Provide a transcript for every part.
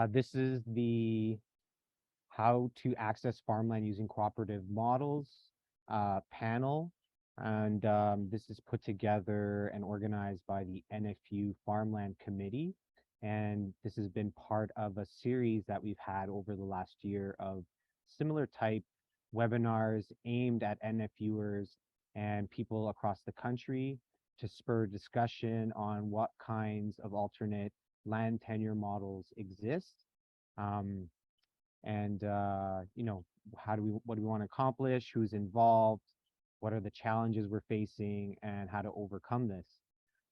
This is the how to access farmland using cooperative models panel. And this is put together and organized by the NFU Farmland Committee. And this has been part of a series that we've had over the last year of similar type webinars aimed at NFUers and people across the country to spur discussion on what kinds of alternate land tenure models exist. You know, what do we want to accomplish, who's involved, what are the challenges we're facing, and how to overcome this.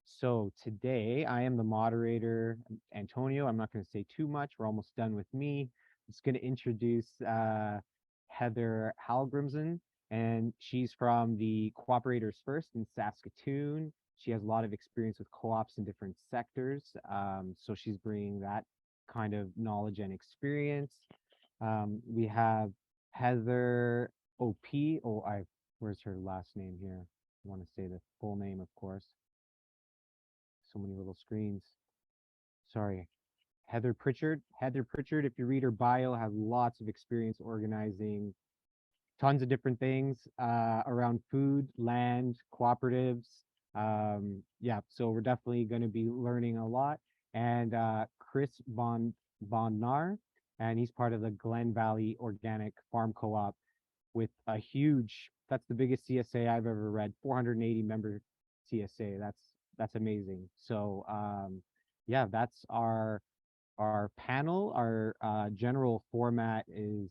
So today I am the moderator, Antonio. I'm not going to say too much. We're almost done with me. I'm just going to introduce Heather Hallgrimson, and she's from the Co-operatives First in Saskatoon. She has a lot of experience with co-ops in different sectors. So she's bringing that kind of knowledge and experience. We have Heather OP. Where's her last name here? I want to say the full name, of course. So many little screens. Sorry. Heather Pritchard. Heather Pritchard, if you read her bio, has lots of experience organizing tons of different things around food, land, cooperatives. Yeah, so we're definitely going to be learning a lot. And Chris Bondnar, and he's part of the Glen Valley Organic Farm Co-op with a huge, that's the biggest CSA I've ever read, 480 member CSA. That's amazing. So yeah, that's our panel. Our general format is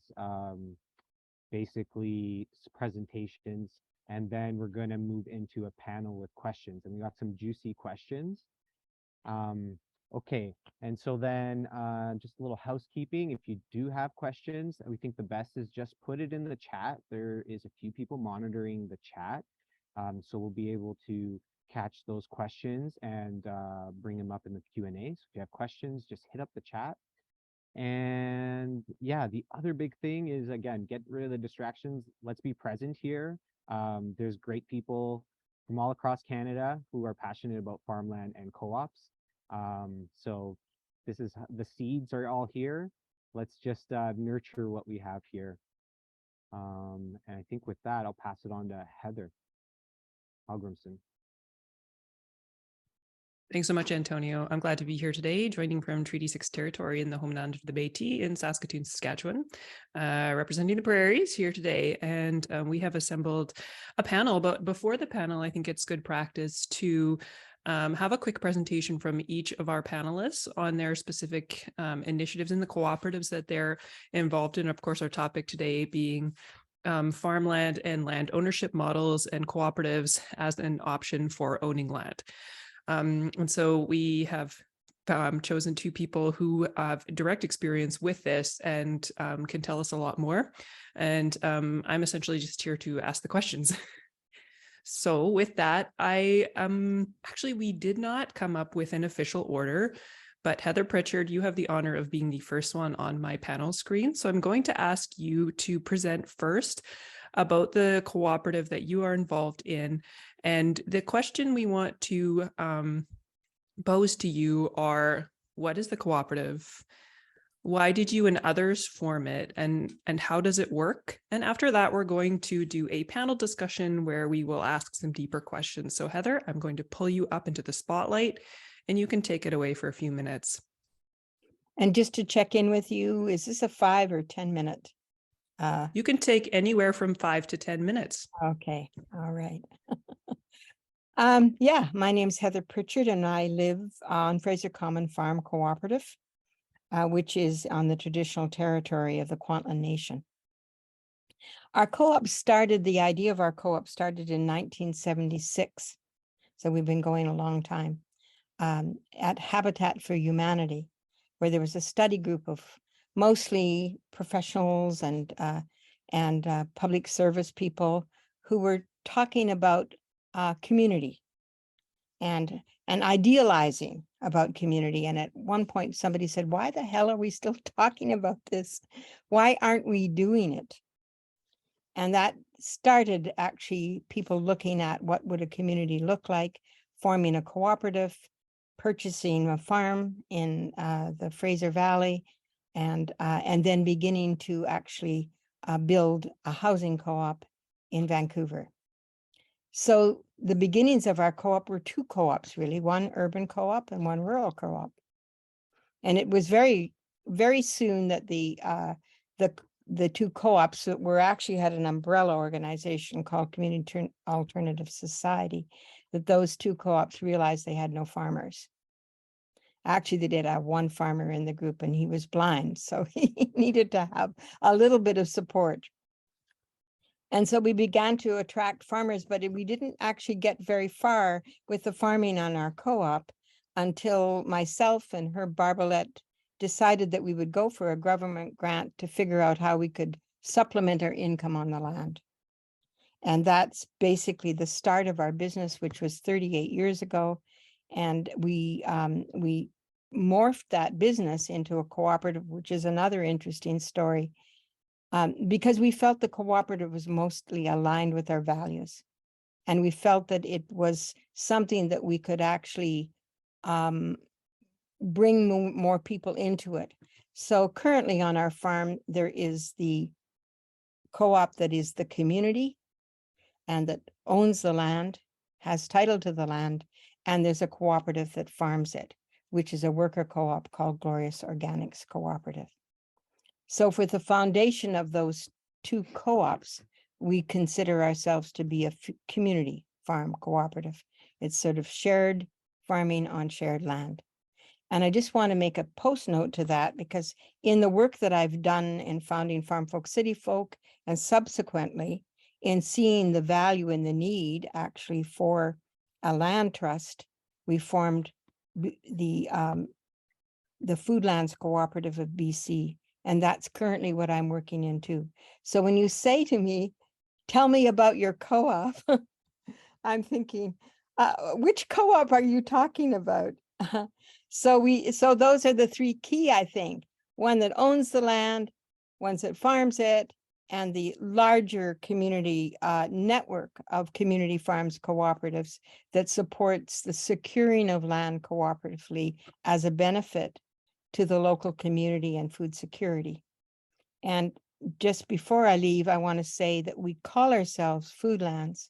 basically presentations, and then we're going to move into a panel with questions, and we got some juicy questions. Okay, and so then just a little housekeeping. If you do have questions, we think the best is just put it in the chat. There is a few people monitoring the chat, so we'll be able to catch those questions and bring them up in the Q&A. So if you have questions, just hit up the chat. And yeah, the other big thing is, again, get rid of the distractions. Let's be present here. There's great people from all across Canada who are passionate about farmland and co-ops. So this is, the seeds are all here. Let's just nurture what we have here. And I think with that, I'll pass it on to Heather Hallgrimson. Thanks so much, Antonio. I'm glad to be here today, joining from Treaty 6 territory in the homeland of the Métis in Saskatoon, Saskatchewan, representing the prairies here today. And we have assembled a panel, but before the panel, I think it's good practice to have a quick presentation from each of our panelists on their specific initiatives in the cooperatives that they're involved in. Of course, our topic today being farmland and land ownership models and cooperatives as an option for owning land. And so we have chosen two people who have direct experience with this and can tell us a lot more. And I'm essentially just here to ask the questions. So with that, actually, we did not come up with an official order, but Heather Pritchard, you have the honor of being the first one on my panel screen. So I'm going to ask you to present first about the cooperative that you are involved in. And the question we want to pose to you are, what is the cooperative? Why did you and others form it, and how does it work? And after that, we're going to do a panel discussion where we will ask some deeper questions. So Heather, I'm going to pull you up into the spotlight and you can take it away for a few minutes. And just to check in with you, is this a 5 or 10 minute? You can take anywhere from 5 to 10 minutes. Okay, all right. Yeah, my name's Heather Pritchard and I live on Fraser Common Farm Cooperative, which is on the traditional territory of the Kwantlen Nation. Our co-op started, the idea of our co-op started in 1976. So we've been going a long time, at Habitat for Humanity, where there was a study group of mostly professionals and public service people who were talking about community and idealizing about community. And at one point, somebody said, why the hell are we still talking about this? Why aren't we doing it? And that started actually people looking at what would a community look like, forming a cooperative, purchasing a farm in the Fraser Valley, and then beginning to actually build a housing co-op in Vancouver. So the beginnings of our co-op were two co-ops, really, one urban co-op and one rural co-op. And it was very, very soon that the two co-ops that were actually had an umbrella organization called Community Alternative Society, that those two co-ops realized they had no farmers. Actually, they did have one farmer in the group, and he was blind, so he needed to have a little bit of support. And so we began to attract farmers, but we didn't actually get very far with the farming on our co-op until myself and Herb Barbalette decided that we would go for a government grant to figure out how we could supplement our income on the land. And that's basically the start of our business, which was 38 years ago. And we morphed that business into a cooperative, which is another interesting story, because we felt the cooperative was mostly aligned with our values. And we felt that it was something that we could actually bring more people into it. So currently on our farm, there is the co-op that is the community and that owns the land, has title to the land, and there's a cooperative that farms it, which is a worker co-op called Glorious Organics Cooperative. So for the foundation of those two co-ops, we consider ourselves to be a community farm cooperative. It's sort of shared farming on shared land. And I just want to make a post note to that, because in the work that I've done in founding Farm Folk City Folk, and subsequently in seeing the value and the need actually for a land trust, we formed the Foodlands Cooperative of BC. And that's currently what I'm working in too. So when you say to me, tell me about your co-op, I'm thinking, which co-op are you talking about? So those are the three key, I think. One that owns the land, one that farms it, and the larger community network of community farms cooperatives that supports the securing of land cooperatively as a benefit to the local community and food security. And just before I leave, I want to say that we call ourselves Foodlands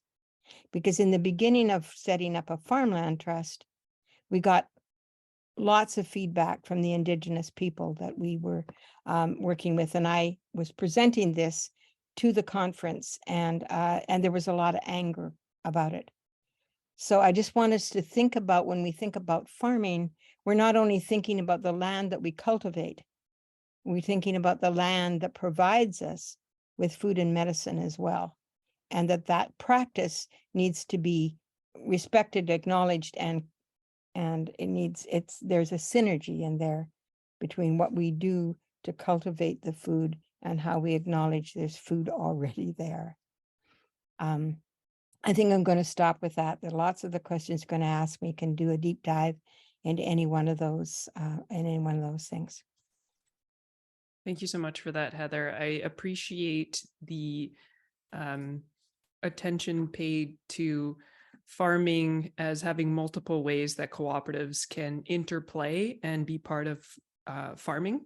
because in the beginning of setting up a farmland trust, we got lots of feedback from the Indigenous people that we were working with. And I was presenting this to the conference, and there was a lot of anger about it. So I just want us to think about, when we think about farming, we're not only thinking about the land that we cultivate, we're thinking about the land that provides us with food and medicine as well. And that practice needs to be respected, acknowledged, and there's a synergy in there between what we do to cultivate the food and how we acknowledge there's food already there. I think I'm going to stop with that. There are lots of the questions you're going to ask me, can do a deep dive into any one of those things. Thank you so much for that, Heather. I appreciate the attention paid to farming as having multiple ways that cooperatives can interplay and be part of farming,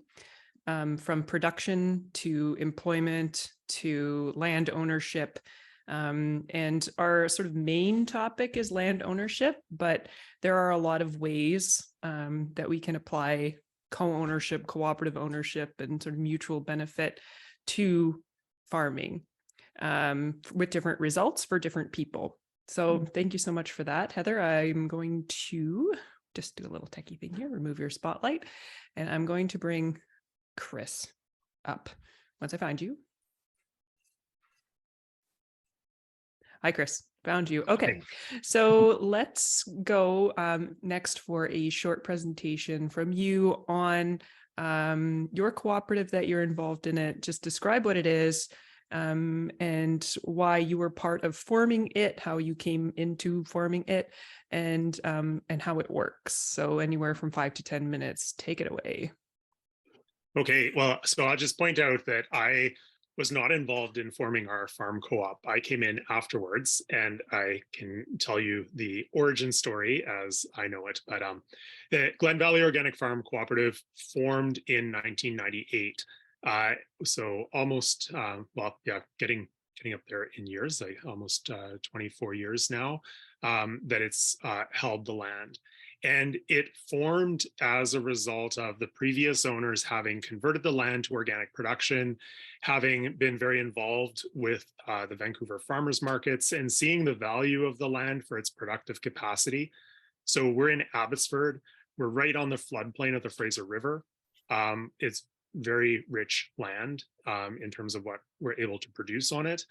from production to employment to land ownership. And our sort of main topic is land ownership, but there are a lot of ways that we can apply co-ownership, cooperative ownership, and sort of mutual benefit to farming with different results for different people. So thank you so much for that, Heather. I'm going to just do a little techie thing here, remove your spotlight, and I'm going to bring Chris up once I find you. Hi, Chris. Found you. Okay, so let's go next for a short presentation from you on your cooperative that you're involved in it. Just describe what it is and why you were part of forming it, how you came into forming it, and how it works. So anywhere from 5 to 10 minutes. Take it away. Okay, well, so I'll just point out that I was not involved in forming our farm co-op. I came in afterwards, and I can tell you the origin story as I know it. But the Glen Valley Organic Farm Cooperative formed in 1998. So almost, well, yeah, getting up there in years, like almost 24 years now, that it's held the land. And it formed as a result of the previous owners having converted the land to organic production, having been very involved with the Vancouver farmers markets and seeing the value of the land for its productive capacity. So we're in Abbotsford. We're right on the floodplain of the Fraser River. It's very rich land in terms of what we're able to produce on it.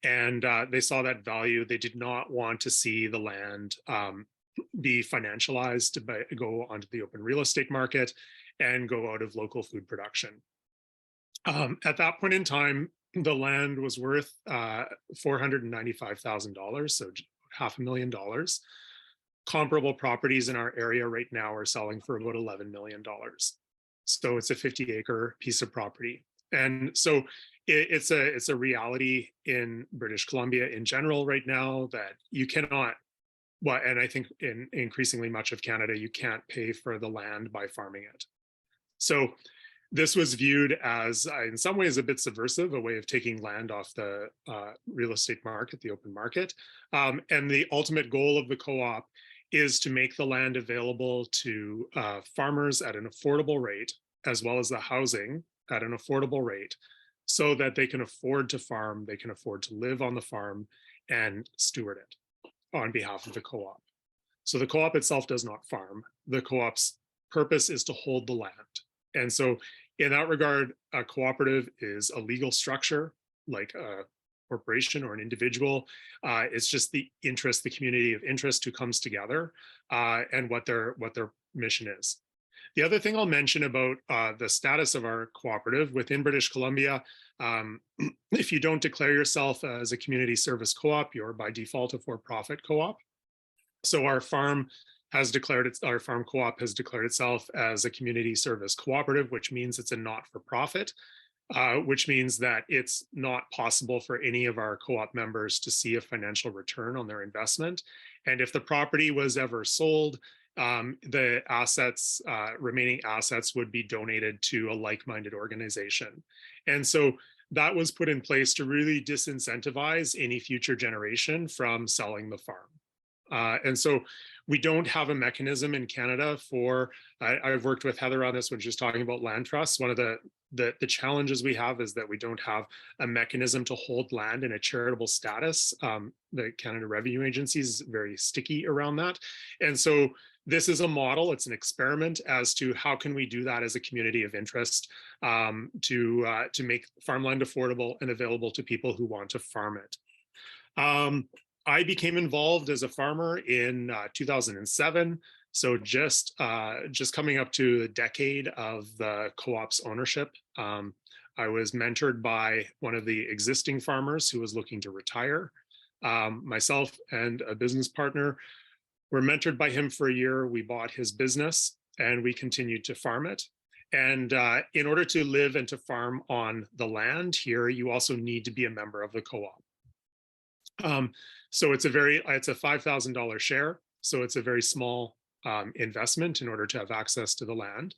And they saw that value. They did not want to see the land be financialized to go onto the open real estate market and go out of local food production. At that point in time, the land was worth $495,000, so $500,000. Comparable properties in our area right now are selling for about $11 million. So it's a 50-acre piece of property. And so it's a reality in British Columbia in general right now that you cannot, well, and I think in increasingly much of Canada, you can't pay for the land by farming it. So this was viewed as, in some ways, a bit subversive, a way of taking land off the real estate market, the open market. And the ultimate goal of the co-op is to make the land available to farmers at an affordable rate, as well as the housing at an affordable rate, so that they can afford to farm, they can afford to live on the farm and steward it on behalf of the co-op. So the co-op itself does not farm. The co-op's purpose is to hold the land. And so in that regard, a cooperative is a legal structure like a corporation or an individual. It's just the interest, the community of interest who comes together and what their mission is. The other thing I'll mention about the status of our cooperative within British Columbia, if you don't declare yourself as a community service co-op, you're by default a for-profit co-op. So our farm has declared our farm co-op has declared itself as a community service cooperative, which means it's a not-for-profit, which means that it's not possible for any of our co-op members to see a financial return on their investment. And if the property was ever sold, the assets, remaining assets would be donated to a like-minded organization. And so that was put in place to really disincentivize any future generation from selling the farm. And so we don't have a mechanism in Canada for, I've worked with Heather on this when she was talking about land trusts. One of the challenges we have is that we don't have a mechanism to hold land in a charitable status. The Canada Revenue Agency is very sticky around that. And so this is a model, it's an experiment as to how can we do that as a community of interest to make farmland affordable and available to people who want to farm it. I became involved as a farmer in 2007. So just coming up to a decade of the co-op's ownership. I was mentored by one of the existing farmers who was looking to retire. Myself and a business partner were mentored by him for a year. We bought his business and we continued to farm it. And in order to live and to farm on the land here, you also need to be a member of the co-op. So it's a $5,000 share. So it's a very small investment in order to have access to the land.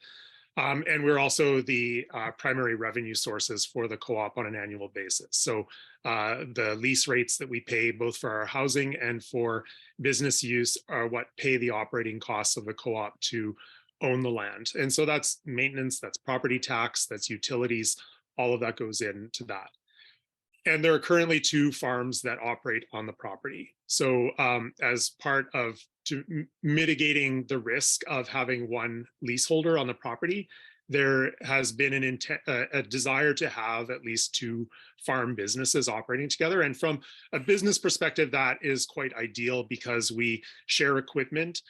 And we're also the primary revenue sources for the co-op on an annual basis. So the lease rates that we pay both for our housing and for business use are what pay the operating costs of the co-op to own the land. And so that's maintenance, that's property tax, that's utilities, all of that goes into that. And there are currently 2 farms that operate on the property. So as part of mitigating the risk of having one leaseholder on the property, there has been a desire to have at least 2 farm businesses operating together. And from a business perspective, that is quite ideal because we share equipment,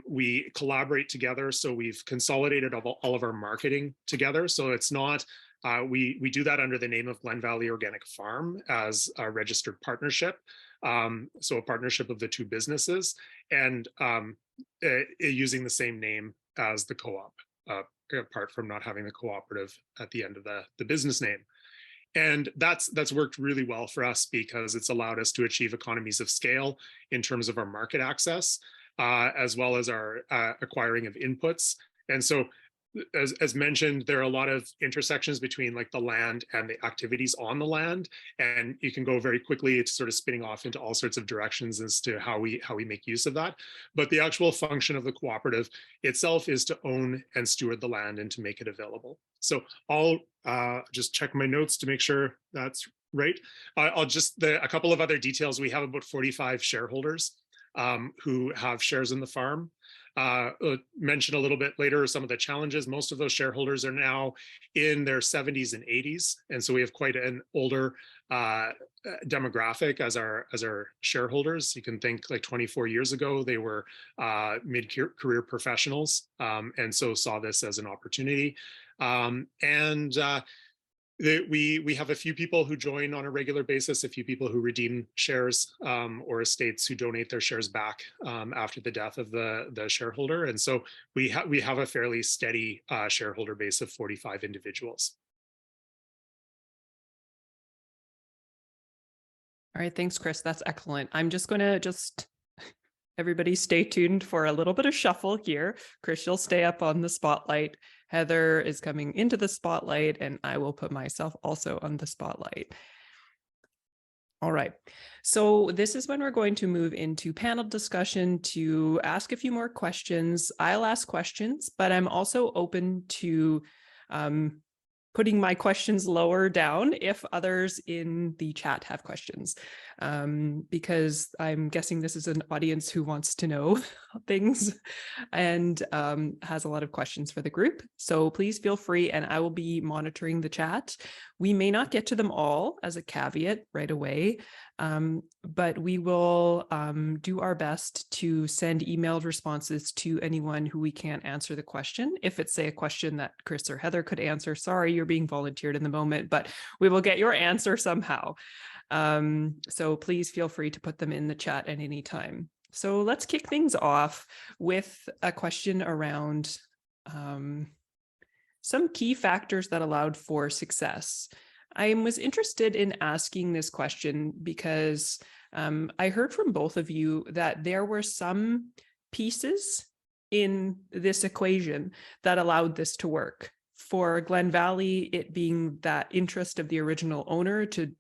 we collaborate together. So we've consolidated all of our marketing together. So it's not, we do that under the name of Glen Valley Organic Farm as a registered partnership. So a partnership of the 2 businesses and using the same name as the co-op, apart from not having the cooperative at the end of the business name. And that's worked really well for us because it's allowed us to achieve economies of scale in terms of our market access, as well as our acquiring of inputs. And so, as mentioned, there are a lot of intersections between like the land and the activities on the land, and you can go very quickly. It's sort of spinning off into all sorts of directions as to how we make use of that. But the actual function of the cooperative itself is to own and steward the land and to make it available. So I'll just check my notes to make sure that's right. I'll just a couple of other details. We have about 45 shareholders who have shares in the farm. Mention a little bit later some of the challenges. Most of those shareholders are now in their 70s and 80s, and so we have quite an older demographic as our shareholders. You can think like 24 years ago they were mid-career professionals, and so saw this as an opportunity. We have a few people who join on a regular basis, a few people who redeem shares, or estates who donate their shares back after the death of the shareholder. And so we have a fairly steady shareholder base of 45 individuals. All right, thanks, Chris. That's excellent. I'm just going to everybody stay tuned for a little bit of shuffle here. Chris, you'll stay up on the spotlight. Heather is coming into the spotlight, and I will put myself also on the spotlight. All right, so this is when we're going to move into panel discussion to ask a few more questions. I'll ask questions, but I'm also open to putting my questions lower down if others in the chat have questions, because I'm guessing this is an audience who wants to know things and has a lot of questions for the group. So please feel free, and I will be monitoring the chat. We may not get to them all as a caveat right away, but we will do our best to send emailed responses to anyone who we can't answer the question. If it's, say, a question that Chris or Heather could answer, sorry, you're being volunteered in the moment, but we will get your answer somehow. So please feel free to put them in the chat at any time. So let's kick things off with a question around some key factors that allowed for success. I was interested in asking this question because I heard from both of you that there were some pieces in this equation that allowed this to work. For Glen Valley, it being that interest of the original owner to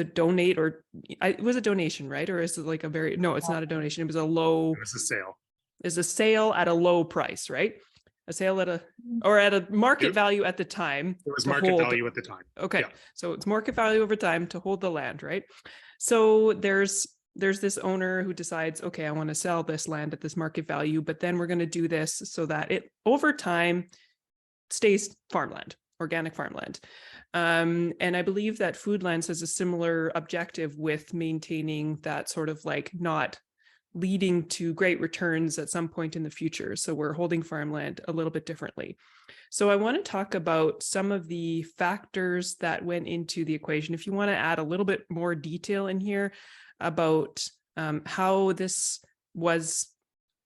donate, or it was a donation, right? Or is it like a very, no, it's not a donation. It was a low. It was a sale. Is a sale at a low price, right? A sale at a market value at the time. It was market value at the time. Okay, yeah. So it's market value over time to hold the land, right? So there's this owner who decides, okay, I want to sell this land at this market value, but then we're going to do this so that it over time stays farmland, organic farmland. And I believe that Foodlands has a similar objective with maintaining that sort of like not leading to great returns at some point in the future. So we're holding farmland a little bit differently. So I want to talk about some of the factors that went into the equation. If you want to add a little bit more detail in here about how this was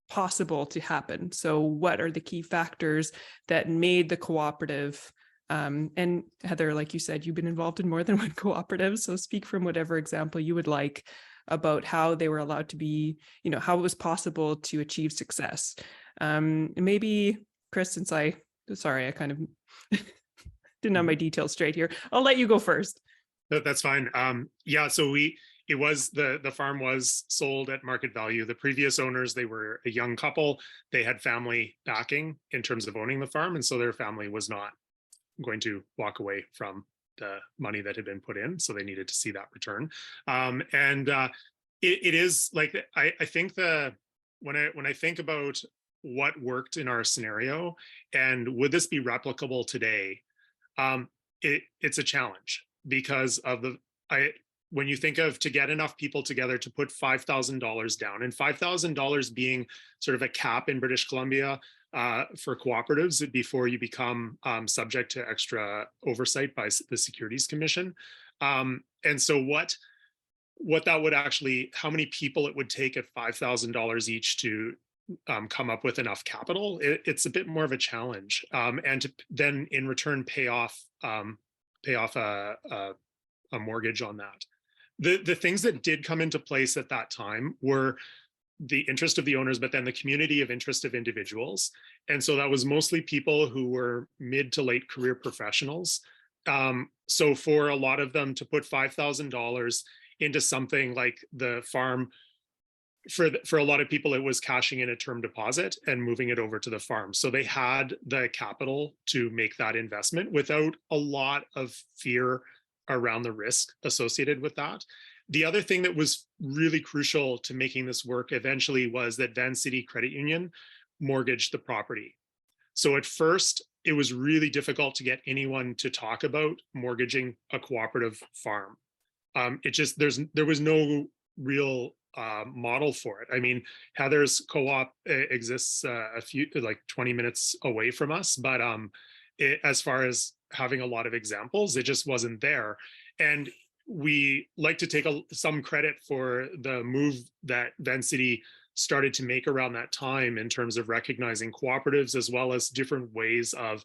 possible to happen. So what are the key factors that made the cooperative, and Heather, like you said, you've been involved in more than one cooperative, so speak from whatever example you would like about how they were allowed to be, how it was possible to achieve success. Maybe, Chris, since I kind of didn't have my details straight here, I'll let you go first. That's fine. Yeah, so the farm was sold at market value. The previous owners, they were a young couple. They had family backing in terms of owning the farm, and so their family was not going to walk away from the money that had been put in, so they needed to see that return. It is like, I think when I think about what worked in our scenario and would this be replicable today, it's a challenge because of when you think of to get enough people together to put $5,000 down, and $5,000 being sort of a cap in British Columbia for cooperatives before you become subject to extra oversight by the Securities Commission. And so what that would actually, how many people it would take at $5,000 each to come up with enough capital, it's a bit more of a challenge. And to then in return pay off pay off a mortgage on that. The things that did come into place at that time were the interest of the owners, but then the community of interest of individuals. And so that was mostly people who were mid to late career professionals. So for a lot of them to put $5,000 into something like the farm, for a lot of people, it was cashing in a term deposit and moving it over to the farm. So they had the capital to make that investment without a lot of fear around the risk associated with that. The other thing that was really crucial to making this work eventually was that Vancity Credit Union mortgaged the property. So at first, it was really difficult to get anyone to talk about mortgaging a cooperative farm. There was no real model for it. I mean, Heather's co-op exists a few, like 20 minutes away from us, but as far as having a lot of examples, it just wasn't there. And we like to take some credit for the move that Vancity started to make around that time in terms of recognizing cooperatives as well as different ways of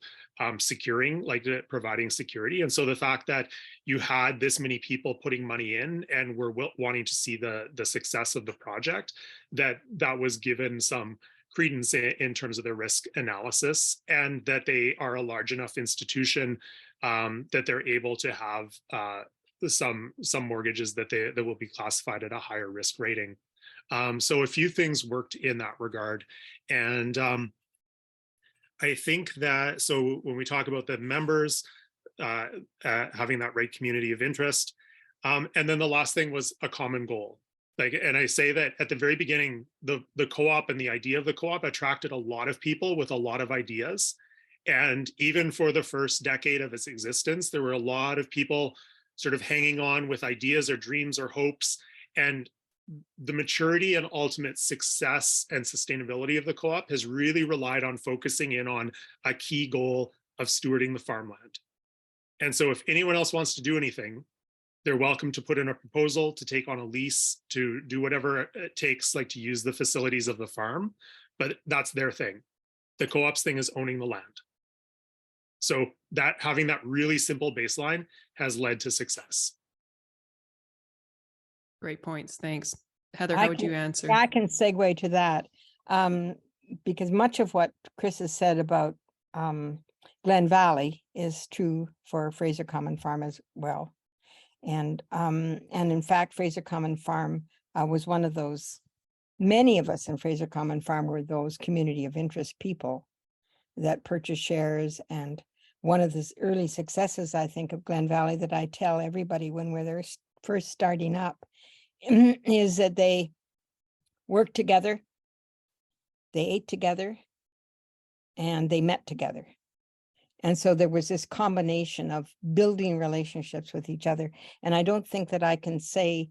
securing, like providing security. And so the fact that you had this many people putting money in and were wanting to see the success of the project, that was given some credence in terms of the risk analysis, and that they are a large enough institution that they're able to have some mortgages that will be classified at a higher risk rating. So a few things worked in that regard. And I think that, so when we talk about the members, having that right community of interest, and then the last thing was a common goal. And I say that at the very beginning, the co-op and the idea of the co-op attracted a lot of people with a lot of ideas. And even for the first decade of its existence, there were a lot of people sort of hanging on with ideas or dreams or hopes. And the maturity and ultimate success and sustainability of the co-op has really relied on focusing in on a key goal of stewarding the farmland. And so if anyone else wants to do anything, they're welcome to put in a proposal, to take on a lease, to do whatever it takes, like to use the facilities of the farm, but that's their thing. The co-op's thing is owning the land. So that having that really simple baseline has led to success. Great points. Thanks. Heather, how would you answer? I can segue to that because much of what Chris has said about Glen Valley is true for Fraser Common Farm as well. And in fact, Fraser Common Farm was one of those, many of us in Fraser Common Farm were those community of interest people that purchased shares. And one of the early successes, I think, of Glen Valley that I tell everybody when we're first starting up is that they worked together, they ate together, and they met together. And so there was this combination of building relationships with each other. And I don't think that I can say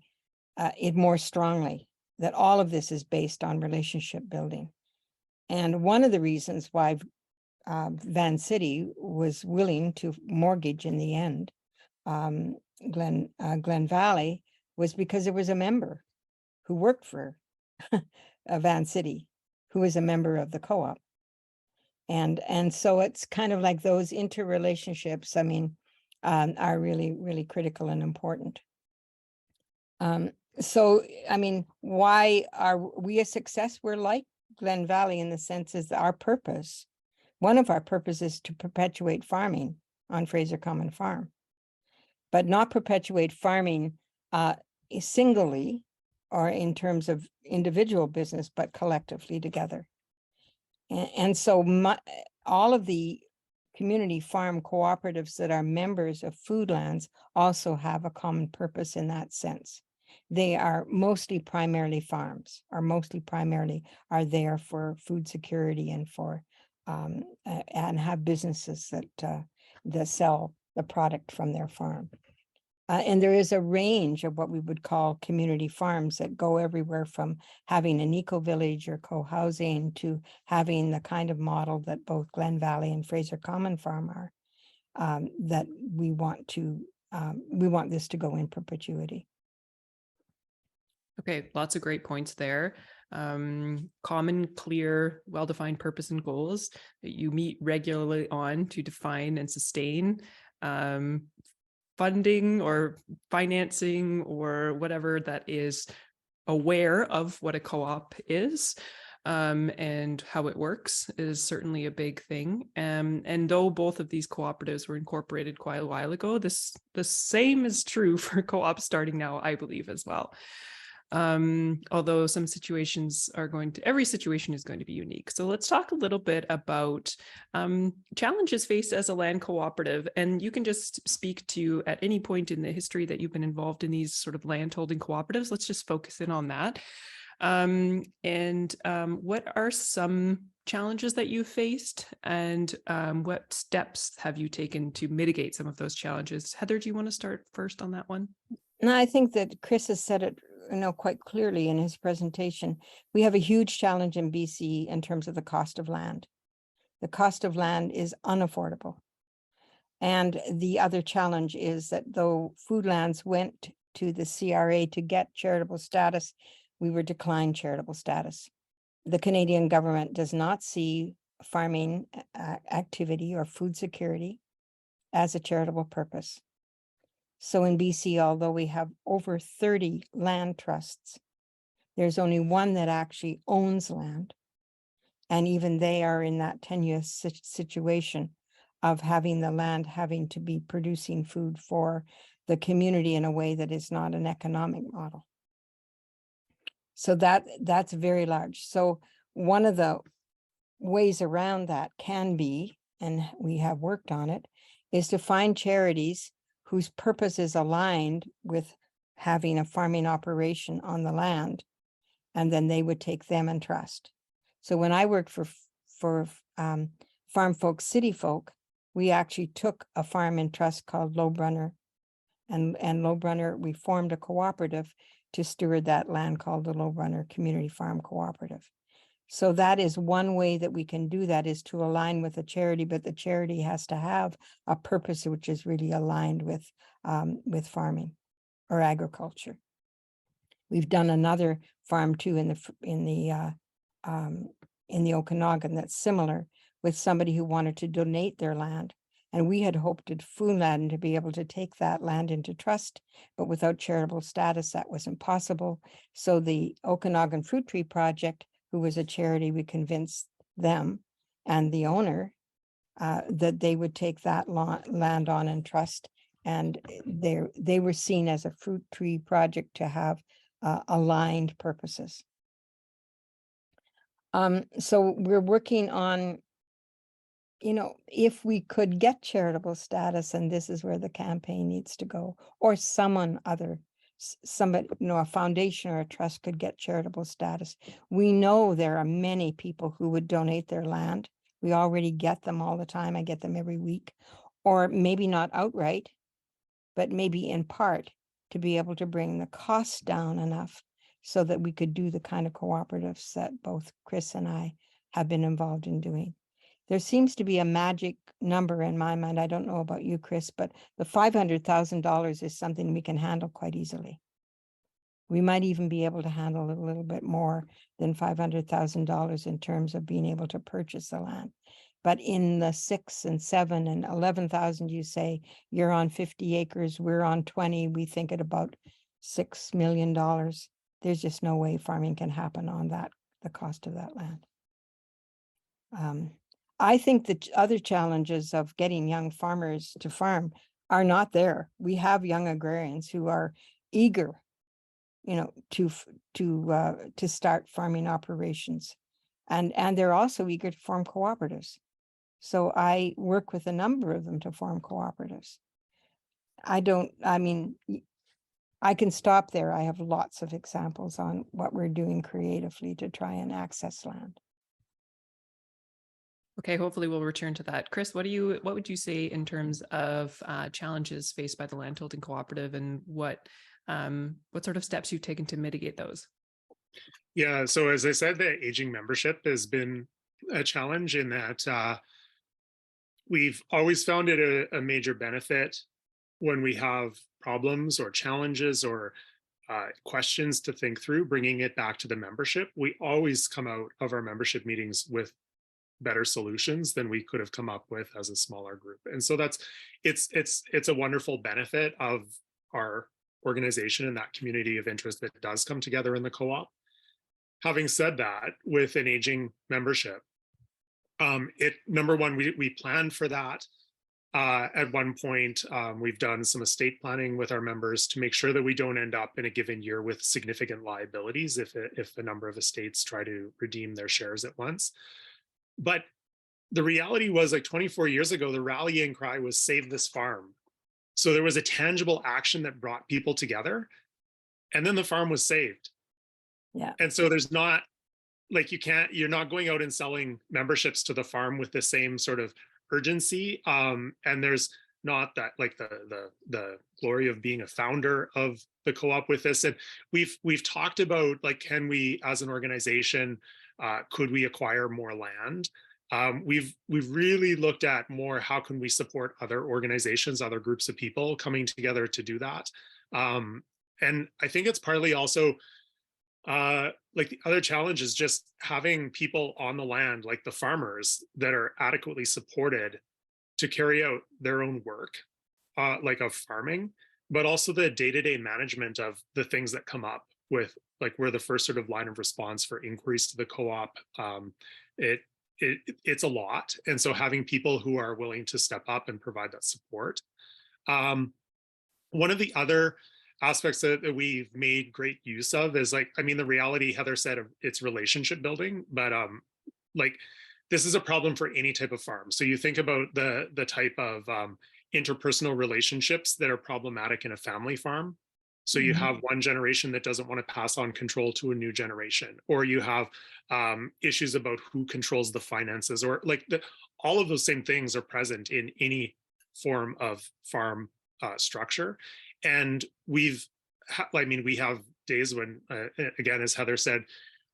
it more strongly, that all of this is based on relationship building. And one of the reasons why Vancity was willing to mortgage in the end Glen Valley was because there was a member who worked for Vancity, who was a member of the co-op. And so it's kind of like those interrelationships, I mean, are really, really critical and important. So, I mean, why are we a success? We're like Glen Valley in the sense is our purpose. One of our purposes is to perpetuate farming on Fraser Common Farm, but not perpetuate farming singly or in terms of individual business, but collectively together. And so all of the community farm cooperatives that are members of Foodlands also have a common purpose in that sense. They are mostly primarily farms, or mostly primarily are there for food security and for and have businesses that sell the product from their farm. And there is a range of what we would call community farms that go everywhere from having an eco-village or co-housing to having the kind of model that both Glen Valley and Fraser Common Farm are, that we want this to go in perpetuity. Okay, lots of great points there. Common, clear, well-defined purpose and goals that you meet regularly on to define and sustain funding or financing or whatever that is aware of what a co-op is and how it works is certainly a big thing. And though both of these cooperatives were incorporated quite a while ago, the same is true for co-ops starting now, I believe, as well. Although some situations every situation is going to be unique. So let's talk a little bit about challenges faced as a land cooperative. And you can just speak to at any point in the history that you've been involved in these sort of land holding cooperatives. Let's just focus in on that. What are some challenges that you faced, and what steps have you taken to mitigate some of those challenges? Heather, do you want to start first on that one? No, I think that Chris has said it quite clearly in his presentation. We have a huge challenge in BC in terms of the cost of land. The cost of land is unaffordable. And the other challenge is that though food lands went to the CRA to get charitable status, we were declined charitable status. The Canadian government does not see farming activity or food security as a charitable purpose. So in BC, although we have over 30 land trusts, there's only one that actually owns land. And even they are in that tenuous situation of having the land having to be producing food for the community in a way that is not an economic model. So that's very large. So one of the ways around that can be, and we have worked on it, is to find charities whose purpose is aligned with having a farming operation on the land, and then they would take them in trust. So when I worked for Farm Folk, City Folk, we actually took a farm in trust called Lowbrunner, and Lowbrunner, we formed a cooperative to steward that land called the Lowbrunner Community Farm Cooperative. So that is one way that we can do that, is to align with a charity, but the charity has to have a purpose which is really aligned with farming or agriculture. We've done another farm too in the Okanagan that's similar, with somebody who wanted to donate their land. And we had hoped at Foodland to be able to take that land into trust, but without charitable status, that was impossible. So the Okanagan Fruit Tree Project, who was a charity, we convinced them and the owner that they would take that land on in trust. And they were seen as a fruit tree project to have aligned purposes. So we're working on, if we could get charitable status, and this is where the campaign needs to go, or somebody, a foundation or a trust could get charitable status. We know there are many people who would donate their land. We already get them all the time. I get them every week, or maybe not outright, but maybe in part to be able to bring the costs down enough so that we could do the kind of cooperatives that both Chris and I have been involved in doing. There seems to be a magic number in my mind. I don't know about you, Chris, but the $500,000 is something we can handle quite easily. We might even be able to handle a little bit more than $500,000 in terms of being able to purchase the land. But in the 6 and 7 and 11,000, you say you're on 50 acres, we're on 20, we think at about $6 million. There's just no way farming can happen on that, the cost of that land. I think the other challenges of getting young farmers to farm are not there. We have young agrarians who are eager, to start farming operations, and they're also eager to form cooperatives. So I work with a number of them to form cooperatives. I can stop there. I have lots of examples on what we're doing creatively to try and access land. Okay, hopefully we'll return to that. Chris, what would you say in terms of challenges faced by the landholding cooperative, and what sort of steps you've taken to mitigate those? Yeah, so as I said, the aging membership has been a challenge in that we've always found it a major benefit when we have problems or challenges or questions to think through, bringing it back to the membership. We always come out of our membership meetings with better solutions than we could have come up with as a smaller group. And so it's a wonderful benefit of our organization and that community of interest that does come together in the co-op. Having said that, with an aging membership, number one, we planned for that. At one point, we've done some estate planning with our members to make sure that we don't end up in a given year with significant liabilities if a number of estates try to redeem their shares at once. But the reality was, like 24 years ago, the rallying cry was "Save this farm." So there was a tangible action that brought people together, and then the farm was saved. Yeah. And so there's not, like, you're not going out and selling memberships to the farm with the same sort of urgency. And there's not that, like, the glory of being a founder of the co-op with this. And we've talked about, like, can we as an organization, could we acquire more land? We've really looked at more, how can we support other organizations, other groups of people coming together to do that? And I think it's partly also, like, the other challenge is just having people on the land, like the farmers, that are adequately supported to carry out their own work, like of farming, but also the day-to-day management of the things that come up with, like, we're the first sort of line of response for inquiries to the co-op. It's a lot. And so having people who are willing to step up and provide that support. One of the other aspects that we've made great use of is, like, I mean, the reality, Heather said, it's relationship building, but like, this is a problem for any type of farm. So you think about the type of interpersonal relationships that are problematic in a family farm. So you have one generation that doesn't want to pass on control to a new generation, or you have issues about who controls the finances, or like all of those same things are present in any form of farm structure. And we have days when, again, as Heather said,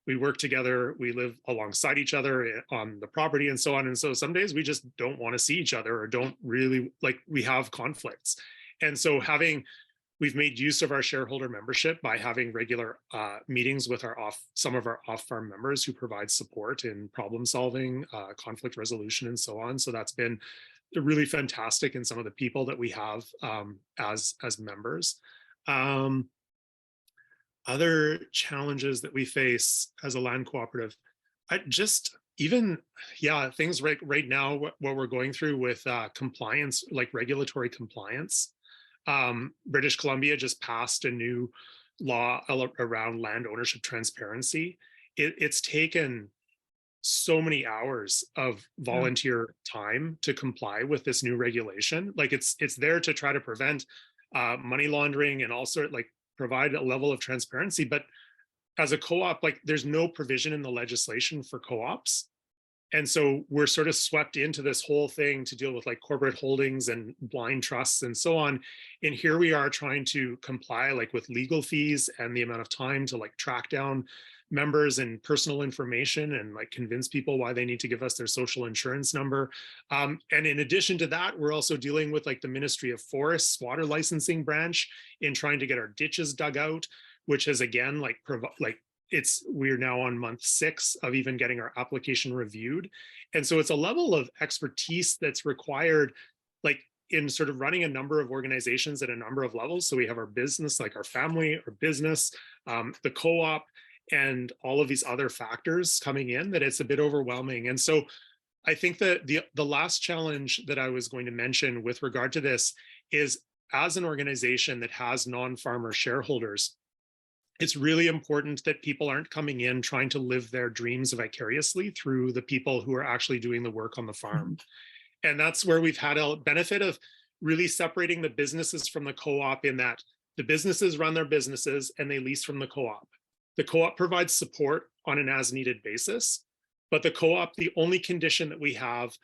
we work together, we live alongside each other on the property and so on. And so some days we just don't want to see each other, or don't really, like, we have conflicts. And so we've made use of our shareholder membership by having regular meetings with some of our off-farm members who provide support in problem solving, conflict resolution, and so on. So that's been really fantastic in some of the people that we have as members. Other challenges that we face as a land cooperative, things right now, what we're going through with compliance, like regulatory compliance. British Columbia just passed a new law around land ownership transparency. It's taken so many hours of volunteer time to comply with this new regulation. Like, it's there to try to prevent money laundering and also, like, provide a level of transparency. But as a co-op, like, there's no provision in the legislation for co-ops. And so we're sort of swept into this whole thing to deal with, like, corporate holdings and blind trusts and so on. And here we are trying to comply, like, with legal fees and the amount of time to, like, track down members and personal information and, like, convince people why they need to give us their social insurance number. And in addition to that, we're also dealing with, like, the Ministry of Forests water licensing branch in trying to get our ditches dug out, which has, again, we're now on month 6 of even getting our application reviewed. And so it's a level of expertise that's required, like, in sort of running a number of organizations at a number of levels. So we have our business, like our family, our business, the co-op, and all of these other factors coming in, that it's a bit overwhelming. And so I think that the last challenge that I was going to mention with regard to this is, as an organization that has non-farmer shareholders, it's really important that people aren't coming in trying to live their dreams vicariously through the people who are actually doing the work on the farm. And that's where we've had a benefit of really separating the businesses from the co-op, in that the businesses run their businesses and they lease from the co-op. The co-op provides support on an as-needed basis, but the co-op, the only condition that we have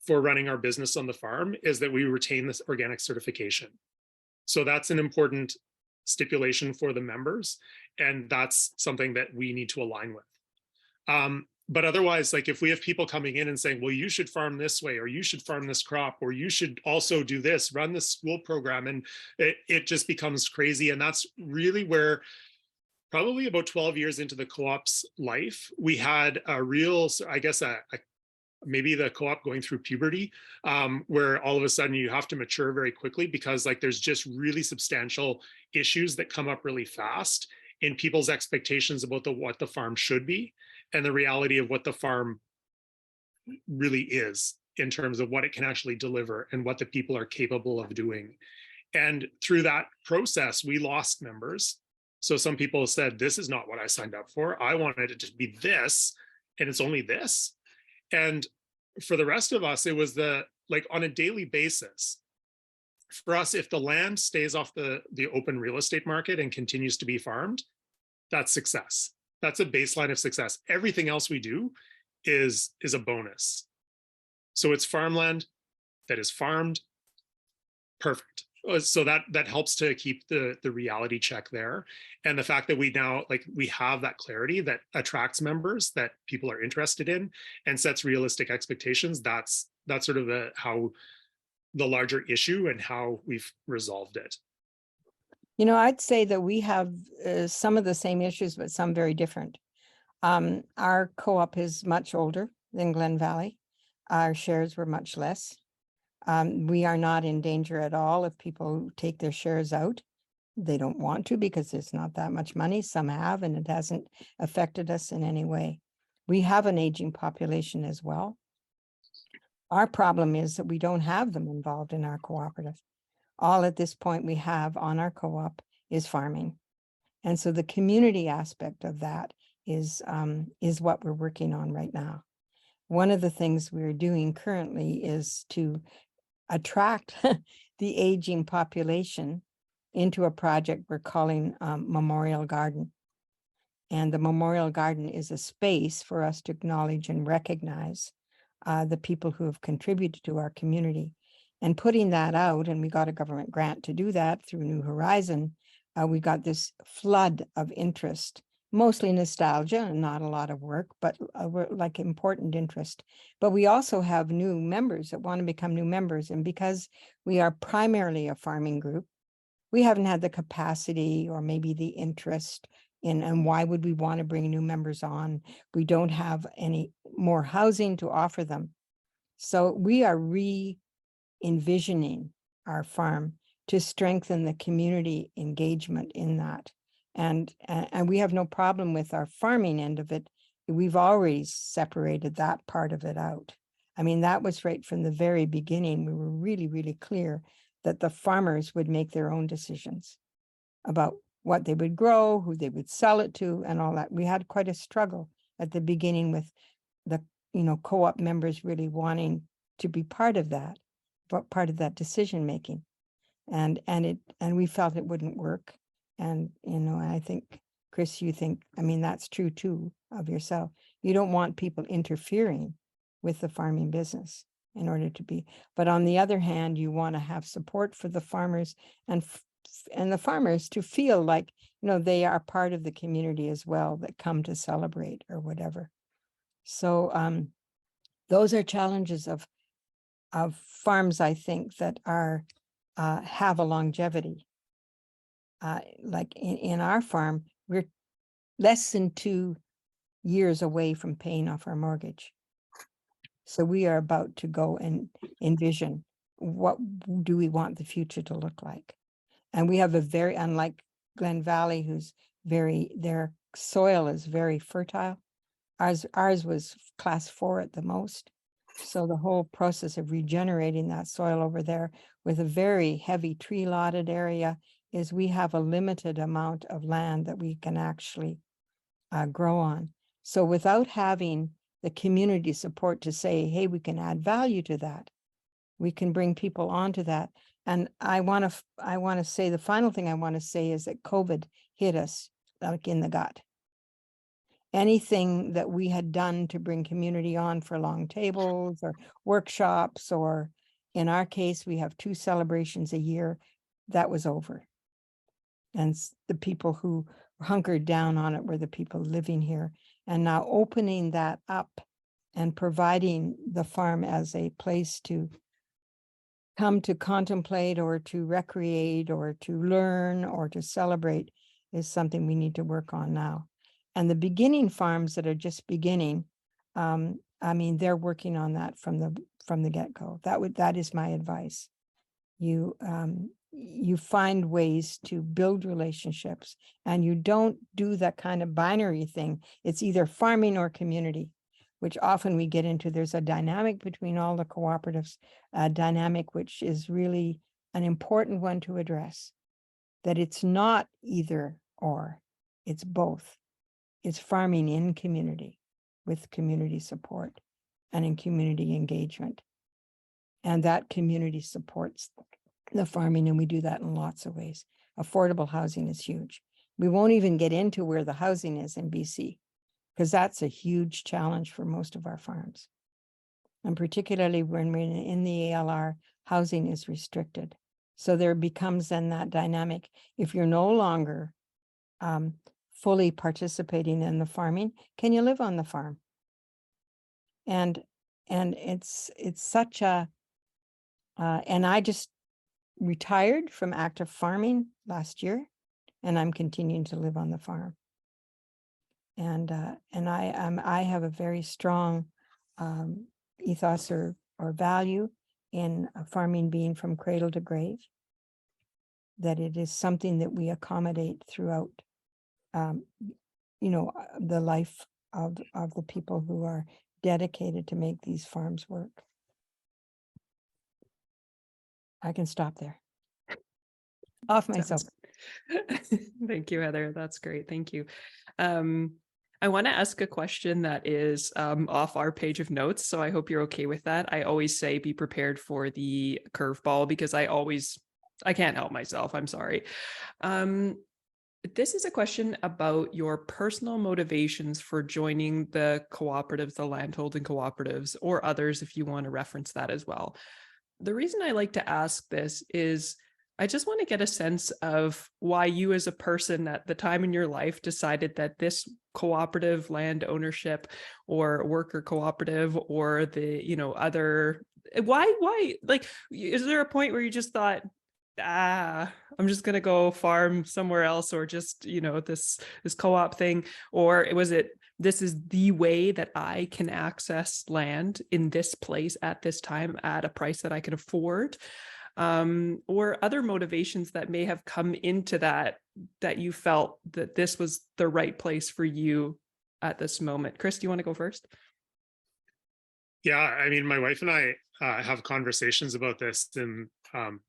for running our business on the farm is that we retain this organic certification. So that's an important stipulation for the members, and that's something that we need to align with. But otherwise, like, if we have people coming in and saying, well, you should farm this way, or you should farm this crop, or you should also do this, run this school program, and it just becomes crazy. And that's really where, probably about 12 years into the co-op's life, we had a real, I guess, a maybe the co-op going through puberty, where all of a sudden you have to mature very quickly because like there's just really substantial issues that come up really fast in people's expectations about what the farm should be and the reality of what the farm really is in terms of what it can actually deliver and what the people are capable of doing. And through that process, we lost members. So some people said, this is not what I signed up for. I wanted it to be this, and it's only this. And for the rest of us, it was like on a daily basis. For us, if the land stays off the open real estate market and continues to be farmed, that's success. That's a baseline of success. Everything else we do is a bonus. So it's farmland that is farmed. Perfect. So that helps to keep the reality check there. And the fact that we now we have that clarity that attracts members that people are interested in and sets realistic expectations, that's sort of how the larger issue and how we've resolved it. I'd say that we have some of the same issues, but some very different. Our co-op is much older than Glen Valley. Our shares were much less. We are not in danger at all if people take their shares out. They don't want to because it's not that much money. Some have, and it hasn't affected us in any way. We have an aging population as well. Our problem is that we don't have them involved in our cooperative. All at this point we have on our co-op is farming. And so the community aspect of that is what we're working on right now. One of the things we're doing currently is to attract the aging population into a project we're calling Memorial Garden. And the Memorial Garden is a space for us to acknowledge and recognize the people who have contributed to our community. And putting that out, and we got a government grant to do that through New Horizon, we got this flood of interest, mostly nostalgia and not a lot of work, but like important interest. But we also have new members that want to become new members. And because we are primarily a farming group, we haven't had the capacity or maybe the interest in, and why would we want to bring new members on? We don't have any more housing to offer them. So we are re-envisioning our farm to strengthen the community engagement in that. And we have no problem with our farming end of it. We've always separated that part of it out. I mean, that was right from the very beginning. We were really, really clear that the farmers would make their own decisions about what they would grow, who they would sell it to, and all that. We had quite a struggle at the beginning with the co-op members really wanting to be part of that, but part of that decision making. And we felt it wouldn't work. And, I think, Chris, that's true too of yourself. You don't want people interfering with the farming business in order to be, but on the other hand, you want to have support for the farmers and the farmers to feel like, they are part of the community as well that come to celebrate or whatever. So those are challenges of farms, I think, that are have a longevity. Like in our farm, we're less than 2 years away from paying off our mortgage. So we are about to go and envision what do we want the future to look like. And we have a very, unlike Glen Valley, their soil is very fertile. Ours was class 4 at the most. So the whole process of regenerating that soil over there with a very heavy tree lotted area is we have a limited amount of land that we can actually grow on. So without having the community support to say, hey, we can add value to that, we can bring people onto that. And I want to say, the final thing I want to say is that COVID hit us like in the gut. Anything that we had done to bring community on for long tables or workshops, or in our case, we have 2 celebrations a year, that was over. And the people who hunkered down on it were the people living here. And now opening that up and providing the farm as a place to come to contemplate or to recreate or to learn or to celebrate is something we need to work on now. And the beginning farms that are just beginning, I mean, they're working on that from the get-go. That is my advice. You find ways to build relationships, and you don't do that kind of binary thing. It's either farming or community, which often we get into. There's a dynamic between all the cooperatives, a dynamic which is really an important one to address, that it's not either or, it's both. It's farming in community with community support and in community engagement. And that community supports the farming, and we do that in lots of ways. Affordable housing is huge. We won't even get into where the housing is in BC, because that's a huge challenge for most of our farms. And particularly when we're in the ALR, housing is restricted. So there becomes then that dynamic. If you're no longer fully participating in the farming, can you live on the farm? And it's such a, and I just retired from active farming last year, and I'm continuing to live on the farm. And I have a very strong ethos or value in farming being from cradle to grave, that it is something that we accommodate throughout, the life of the people who are dedicated to make these farms work. I can stop there. Off myself. Thank you, Heather. That's great. Thank you. I want to ask a question that is off our page of notes, so I hope you're okay with that. I always say be prepared for the curveball because I can't help myself. I'm sorry. This is a question about your personal motivations for joining the cooperatives, the landholding cooperatives, or others if you want to reference that as well. The reason I like to ask this is I just want to get a sense of why you as a person at the time in your life decided that this cooperative land ownership or worker cooperative or the, other, why, like, is there a point where you just thought, I'm just going to go farm somewhere else, or just, this co-op thing? Or was it, this is the way that I can access land in this place at this time at a price that I can afford? Or other motivations that may have come into that you felt that this was the right place for you at this moment? Chris, do you want to go first? Yeah, I mean, my wife and I have conversations about this, and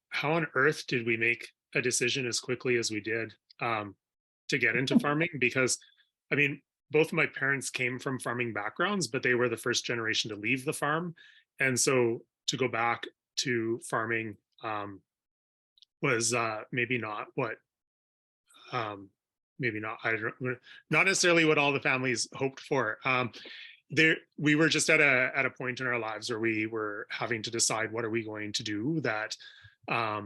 how on earth did we make a decision as quickly as we did to get into farming? Because, I mean, both of my parents came from farming backgrounds, but they were the first generation to leave the farm. And so to go back to farming was maybe not what, maybe not, not necessarily what all the families hoped for. We were just at a point in our lives where we were having to decide what are we going to do. That I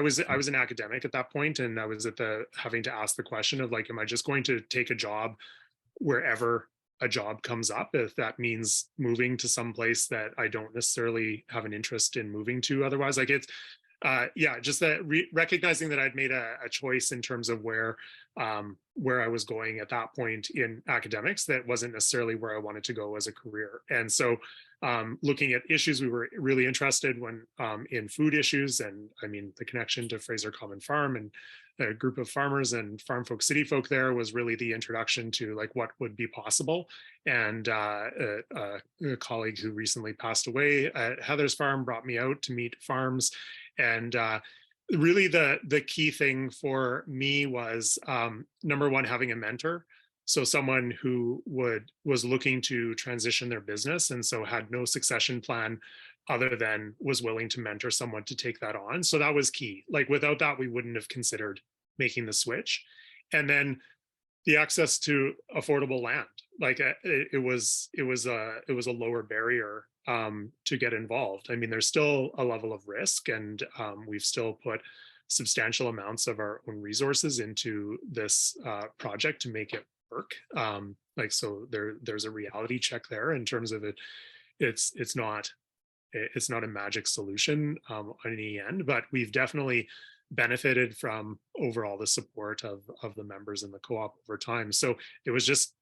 was an academic at that point, and I was having to ask the question of, like, am I just going to take a job wherever a job comes up, if that means moving to some place that I don't necessarily have an interest in moving to otherwise? Like, it's just that recognizing that I'd made a choice in terms of where I was going at that point in academics that wasn't necessarily where I wanted to go as a career. And so looking at issues, we were really interested in food issues, and I mean, the connection to Fraser Common Farm and a group of farmers and farm folk, city folk there was really the introduction to, like, what would be possible. And a colleague who recently passed away at Heather's farm brought me out to meet farms. And really the key thing for me was, number one, having a mentor. So someone who was looking to transition their business, and so had no succession plan other than was willing to mentor someone to take that on. So that was key. Like, without that, we wouldn't have considered making the switch. And then the access to affordable land, like it was a lower barrier to get involved. I mean, there's still a level of risk, and we've still put substantial amounts of our own resources into this project to make it work. So there's a reality check there in terms of it. It's not a magic solution on any end, but we've definitely benefited from overall the support of the members in the co-op over time. So it was just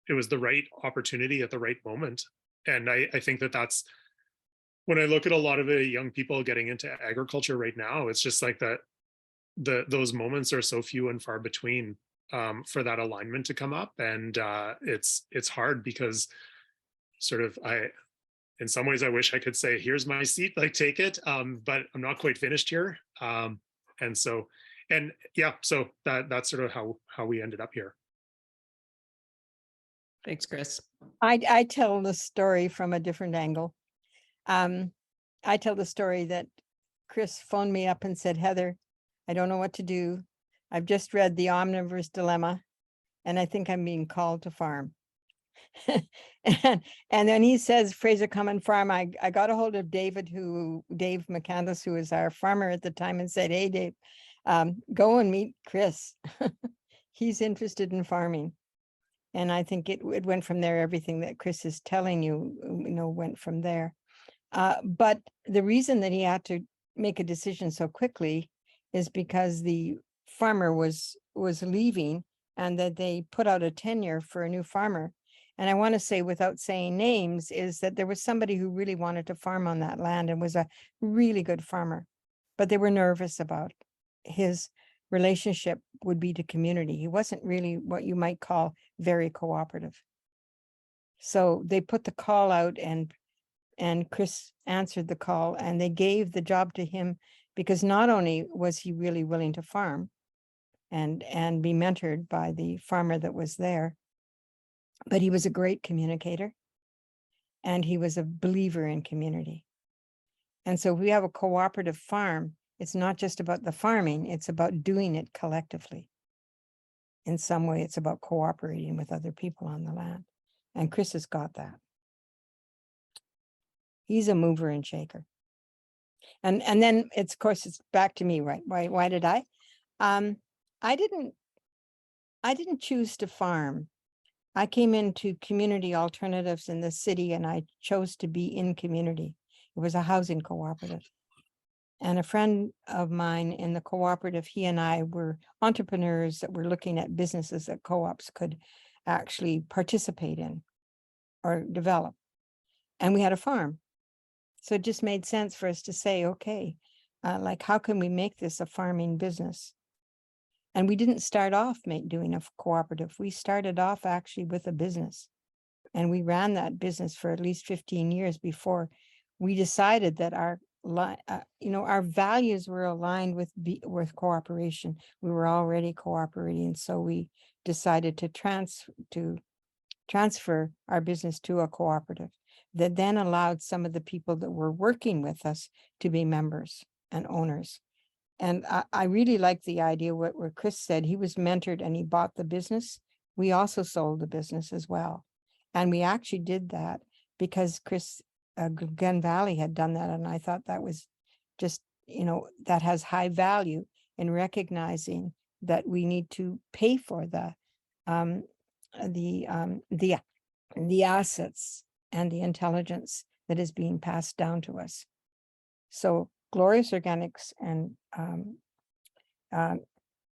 the right opportunity at the right moment. And I think that's when I look at a lot of the young people getting into agriculture right now, it's just like that those moments are so few and far between for that alignment to come up. And it's hard because sort of in some ways I wish I could say, here's my seat, like take it. But I'm not quite finished here. And so that's sort of how we ended up here. Thanks, Chris. I tell the story from a different angle. I tell the story that Chris phoned me up and said, Heather, I don't know what to do. I've just read The Omnivore's Dilemma, and I think I'm being called to farm. and then he says, Fraser Common Farm, I got a hold of Dave McCandless, who was our farmer at the time, and said, hey, Dave, go and meet Chris. He's interested in farming. And I think it went from there. Everything that Chris is telling you, went from there. But the reason that he had to make a decision so quickly is because the farmer was leaving, and that they put out a tenure for a new farmer. And I want to say, without saying names, is that there was somebody who really wanted to farm on that land and was a really good farmer, but they were nervous about his relationship would be to community. He wasn't really what you might call very cooperative. So they put the call out, and Chris answered the call, and they gave the job to him because not only was he really willing to farm and be mentored by the farmer that was there, but he was a great communicator, and he was a believer in community. And so we have a cooperative farm. It's not just about the farming, it's about doing it collectively. In some way, it's about cooperating with other people on the land. And Chris has got that. He's a mover and shaker. And then it's, of course, it's back to me, right? Why did I? I didn't choose to farm. I came into community alternatives in the city, and I chose to be in community. It was a housing cooperative. And a friend of mine in the cooperative, he and I were entrepreneurs that were looking at businesses that co-ops could actually participate in or develop. And we had a farm. So it just made sense for us to say, okay, how can we make this a farming business? And we didn't start off doing a cooperative. We started off actually with a business. And we ran that business for at least 15 years before we decided that our values were aligned with cooperation. We were already cooperating, so we decided to transfer our business to a cooperative that then allowed some of the people that were working with us to be members and owners. And I really like the idea where Chris said he was mentored and he bought the business. We also sold the business as well. And we actually did that because Chris Gun Valley had done that. And I thought that was just, that has high value in recognizing that we need to pay for the assets and the intelligence that is being passed down to us. So Glorious Organics and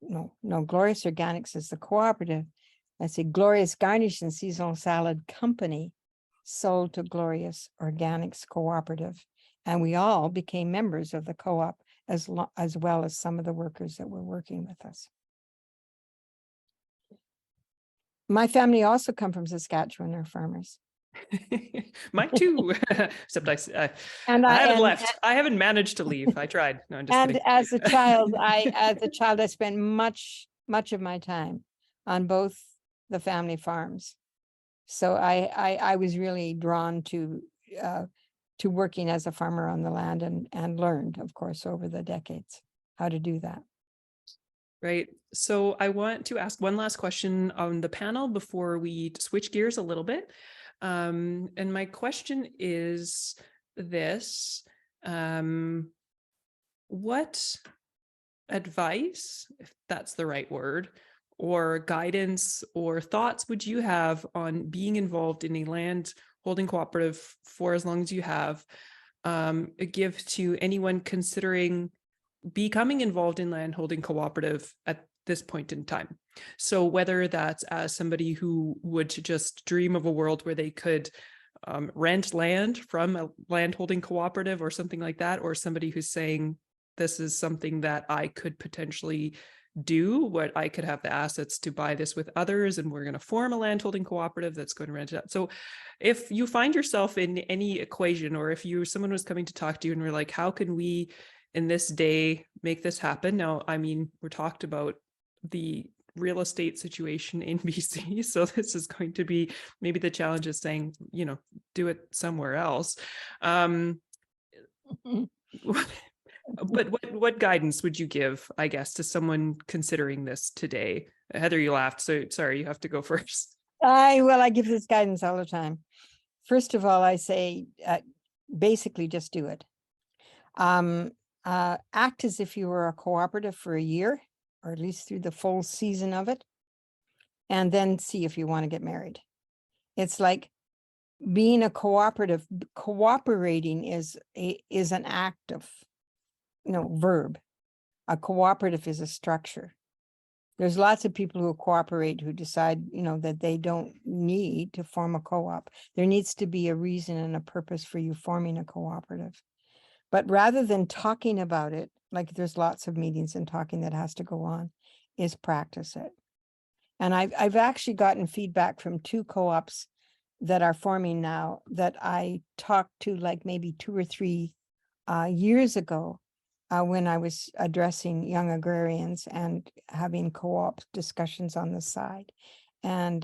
Glorious Organics is the cooperative. I say Glorious Garnish and Seasonal Salad Company sold to Glorious Organics Cooperative, and we all became members of the co-op as well as some of the workers that were working with us. My family also come from Saskatchewan, are farmers. Mine too. Except I haven't left. I haven't managed to leave. I tried. No, I'm just kidding. As a child, I spent much of my time on both the family farms. So I was really drawn to working as a farmer on the land, and learned, of course, over the decades how to do that. Right. So I want to ask one last question on the panel before we switch gears a little bit. And my question is this: what advice, if that's the right word, or guidance or thoughts would you have on being involved in a land holding cooperative for as long as you have, give to anyone considering becoming involved in land holding cooperative at this point in time. So whether that's as somebody who would just dream of a world where they could rent land from a landholding cooperative or something like that, or somebody who's saying, this is something that I could potentially do, what I could have the assets to buy this with others, and we're going to form a landholding cooperative that's going to rent it out. So if you find yourself in any equation, or if someone was coming to talk to you and we're like, how can we in this day make this happen? Now, I mean, we're talked about the real estate situation in BC. So this is going to be maybe the challenge is saying, do it somewhere else. But what guidance would you give, I guess, to someone considering this today? Heather, you laughed, so sorry, you have to go first. I give this guidance all the time. First of all, I say, basically just do it. Act as if you were a cooperative for a year, or at least through the full season of it, and then see if you want to get married. It's like being a cooperative. Cooperating is an active, verb. A cooperative is a structure. There's lots of people who cooperate who decide, that they don't need to form a co-op. There needs to be a reason and a purpose for you forming a cooperative. But rather than talking about it, like there's lots of meetings and talking that has to go on, is practice it. And I've actually gotten feedback from 2 co-ops that are forming now that I talked to like maybe 2 or 3 years ago when I was addressing young agrarians and having co-op discussions on the side. And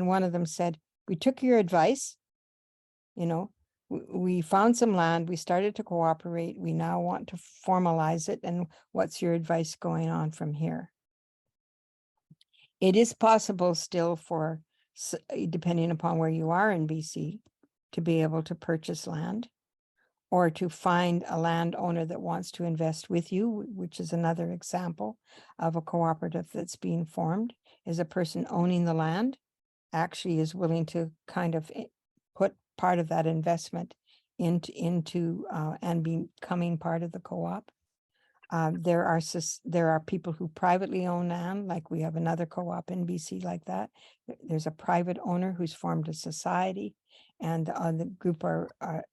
one of them said, we took your advice, we found some land, we started to cooperate, we now want to formalize it, and what's your advice going on from here? It is possible still for, depending upon where you are in BC, to be able to purchase land or to find a landowner that wants to invest with you, which is another example of a cooperative that's being formed, is a person owning the land actually is willing to kind of put part of that investment into and becoming part of the co-op. There are people who privately own land, like we have another co-op in BC like that. There's a private owner who's formed a society, and the group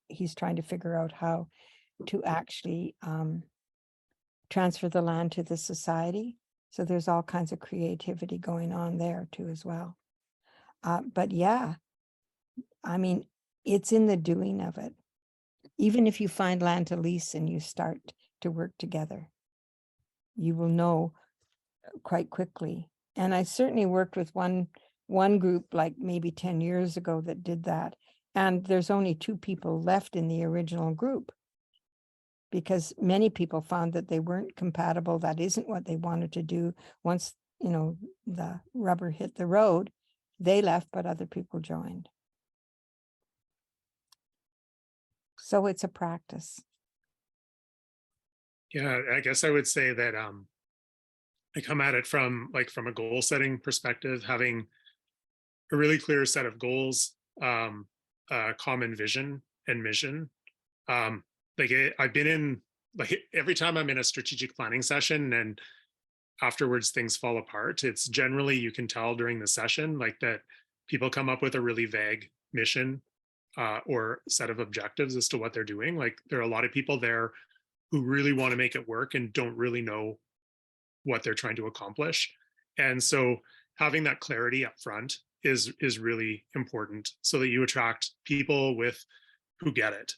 he's trying to figure out how to actually transfer the land to the society. So there's all kinds of creativity going on there too as well. But yeah, I mean, it's in the doing of it. Even if you find land to lease and you start to work together, you will know quite quickly. And I certainly worked with one group like maybe 10 years ago that did that. And there's only 2 people left in the original group because many people found that they weren't compatible. That isn't what they wanted to do. Once, the rubber hit the road, they left, but other people joined. So it's a practice. Yeah, I guess I would say that I come at it from a goal setting perspective, having a really clear set of goals, common vision and mission. I've been in, every time I'm in a strategic planning session and afterwards things fall apart, it's generally, you can tell during the session, that people come up with a really vague mission or set of objectives as to what they're doing. There are a lot of people there who really want to make it work and don't really know what they're trying to accomplish. And so having that clarity up front is really important so that you attract people who get it.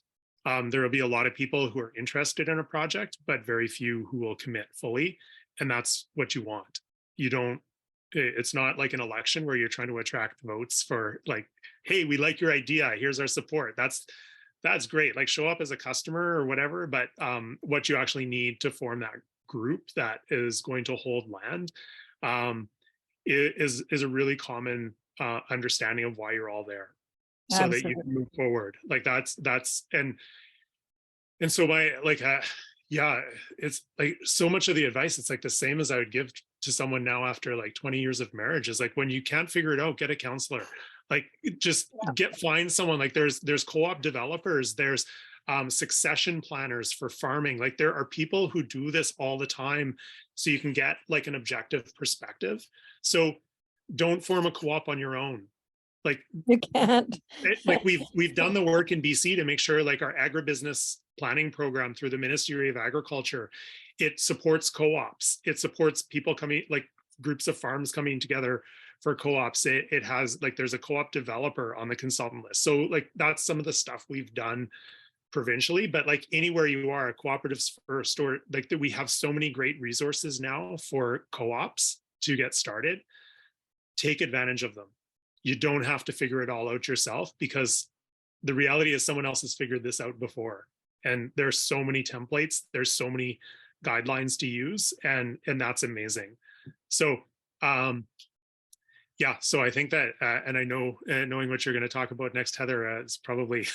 There will be a lot of people who are interested in a project, but very few who will commit fully. And that's what you want. It's not like an election where you're trying to attract votes for hey, we like your idea, here's our support. That's great. Show up as a customer or whatever, but what you actually need to form that group that is going to hold land is a really common understanding of why you're all there. So Absolutely. That you can move forward. And so it's so much of the advice, it's the same as I would give to someone now after 20 years of marriage, is when you can't figure it out, get a counselor. Find someone. There's co-op developers, there's succession planners for farming. Like there are people who do this all the time, so you can get like an objective perspective. So don't form a co-op on your own. Like You can't. like we've done the work in BC to make sure like our agribusiness planning program through the Ministry of Agriculture, it supports co-ops. It supports people coming, like groups of farms coming together for co-ops. It has like, there's a co-op developer on the consultant list. So like that's some of the stuff we've done provincially, but like anywhere you are, cooperatives first, or like that, we have so many great resources now for co-ops to get started. Take advantage of them. You don't have to figure it all out yourself, because the reality is someone else has figured this out before. And there's so many templates, there's so many guidelines to use, and that's amazing. So yeah, so I think that, and I know, knowing what you're going to talk about next, Heather, is probably.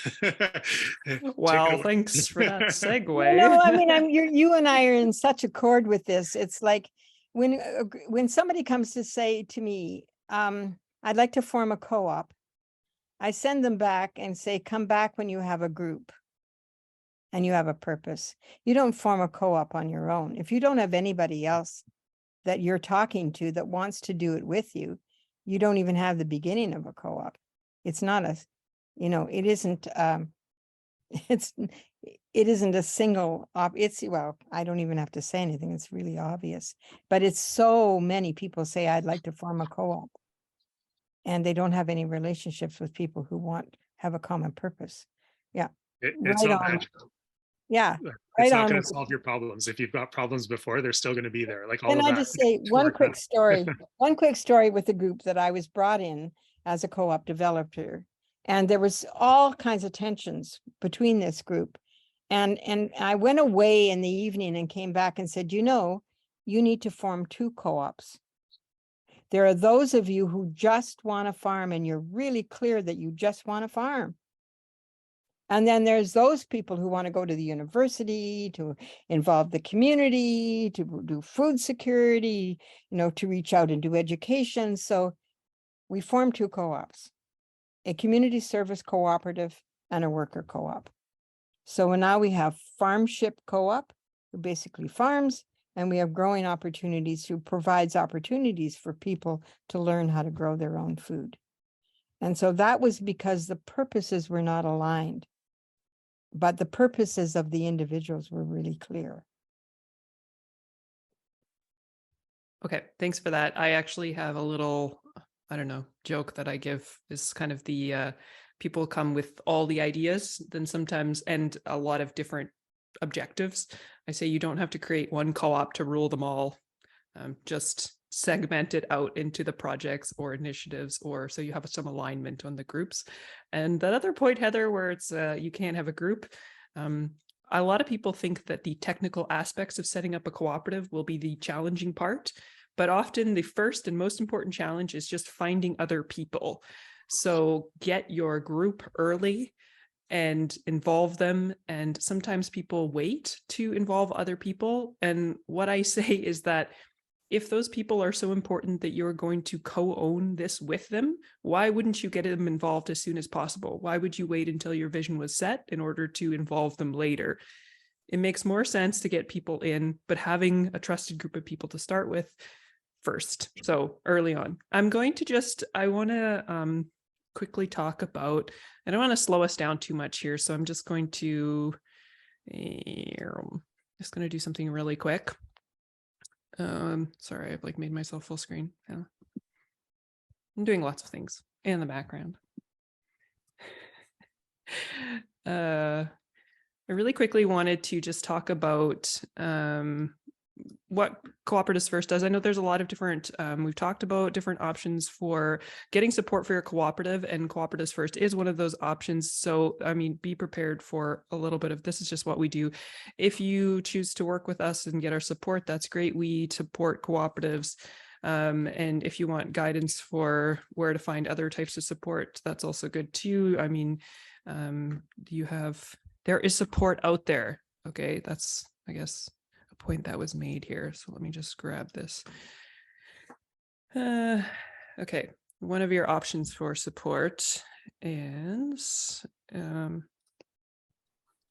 Wow, thanks for that segue. No, I mean, you and I are in such accord with this. It's like when somebody comes to say to me, I'd like to form a co-op, I send them back and say, come back when you have a group and you have a purpose. You don't form a co-op on your own. If you don't have anybody else that you're talking to that wants to do it with you, you don't even have the beginning of a co-op. It's not a, it isn't, it isn't a single well, I don't even have to say anything. It's really obvious, but it's so many people say, I'd like to form a co-op, and they don't have any relationships with people who have a common purpose. Yeah. It's right not on. magical. Yeah. It's right not on. going to solve your problems. If you've got problems before, they're still going to be there. Like all Can of I that. just say one quick story? One quick story with the group that I was brought in as a co-op developer. And there was all kinds of tensions between this group. And I went away in the evening and came back and said, you need to form 2 co-ops. There are those of you who just want to farm, and you're really clear that you just want to farm. And then there's those people who want to go to the university, to involve the community, to do food security, to reach out and do education. So we formed 2 co-ops, a community service cooperative and a worker co-op. So now we have Farmship Co-op, who basically farms, and we have Growing Opportunities, who provides opportunities for people to learn how to grow their own food. And so that was because the purposes were not aligned, but the purposes of the individuals were really clear. Okay, thanks for that. I actually have a little, I don't know, joke that I give is kind of the people come with all the ideas, then sometimes, and a lot of different objectives. I say you don't have to create one co-op to rule them all. Just segment it out into the projects or initiatives, or so you have some alignment on the groups. And that other point, Heather, where it's you can't have a group. A lot of people think that the technical aspects of setting up a cooperative will be the challenging part, but often the first and most important challenge is just finding other people. So get your group early and involve them. And sometimes people wait to involve other people. And what I say is that if those people are so important that you're going to co-own this with them, why wouldn't you get them involved as soon as possible? Why would you wait until your vision was set in order to involve them later? It makes more sense to get people in, but having a trusted group of people to start with first. So early on, I want to quickly talk about, I don't want to slow us down too much here. So I'm just going to do something really quick. Sorry, I've made myself full screen. Yeah. I'm doing lots of things in the background. I really quickly wanted to just talk about what Cooperatives First does. I know there's a lot of different, we've talked about different options for getting support for your cooperative, and Cooperatives First is one of those options. So, I mean, be prepared for a little bit of, this is just what we do. If you choose to work with us and get our support, that's great. We support cooperatives. And if you want guidance for where to find other types of support, that's also good too. I mean, there is support out there. Okay, that's, I guess, a point that was made here. So let me just grab this. Okay, one of your options for support is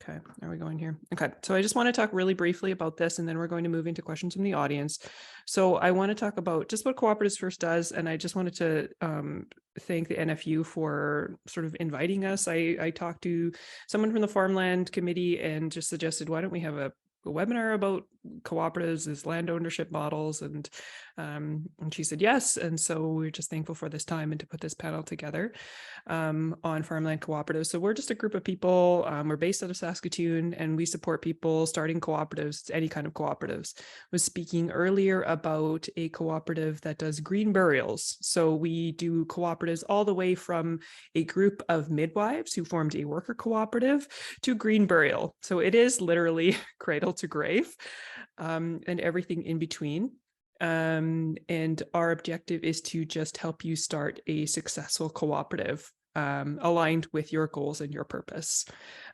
Okay, are we going here? Okay, so I just want to talk really briefly about this, and then we're going to move into questions from the audience. So I want to talk about just what Cooperatives First does, and I just wanted to thank the NFU for sort of inviting us. I talked to someone from the Farmland Committee and just suggested, why don't we have a webinar about cooperatives as land ownership models, and she said yes, and so we're just thankful for this time and to put this panel together on farmland cooperatives. So we're just a group of people. We're based out of Saskatoon, and we support people starting cooperatives, any kind of cooperatives. I was speaking earlier about a cooperative that does green burials. So we do cooperatives all the way from a group of midwives who formed a worker cooperative to green burial. So it is literally cradle to grave, and everything in between. And our objective is to just help you start a successful cooperative aligned with your goals and your purpose.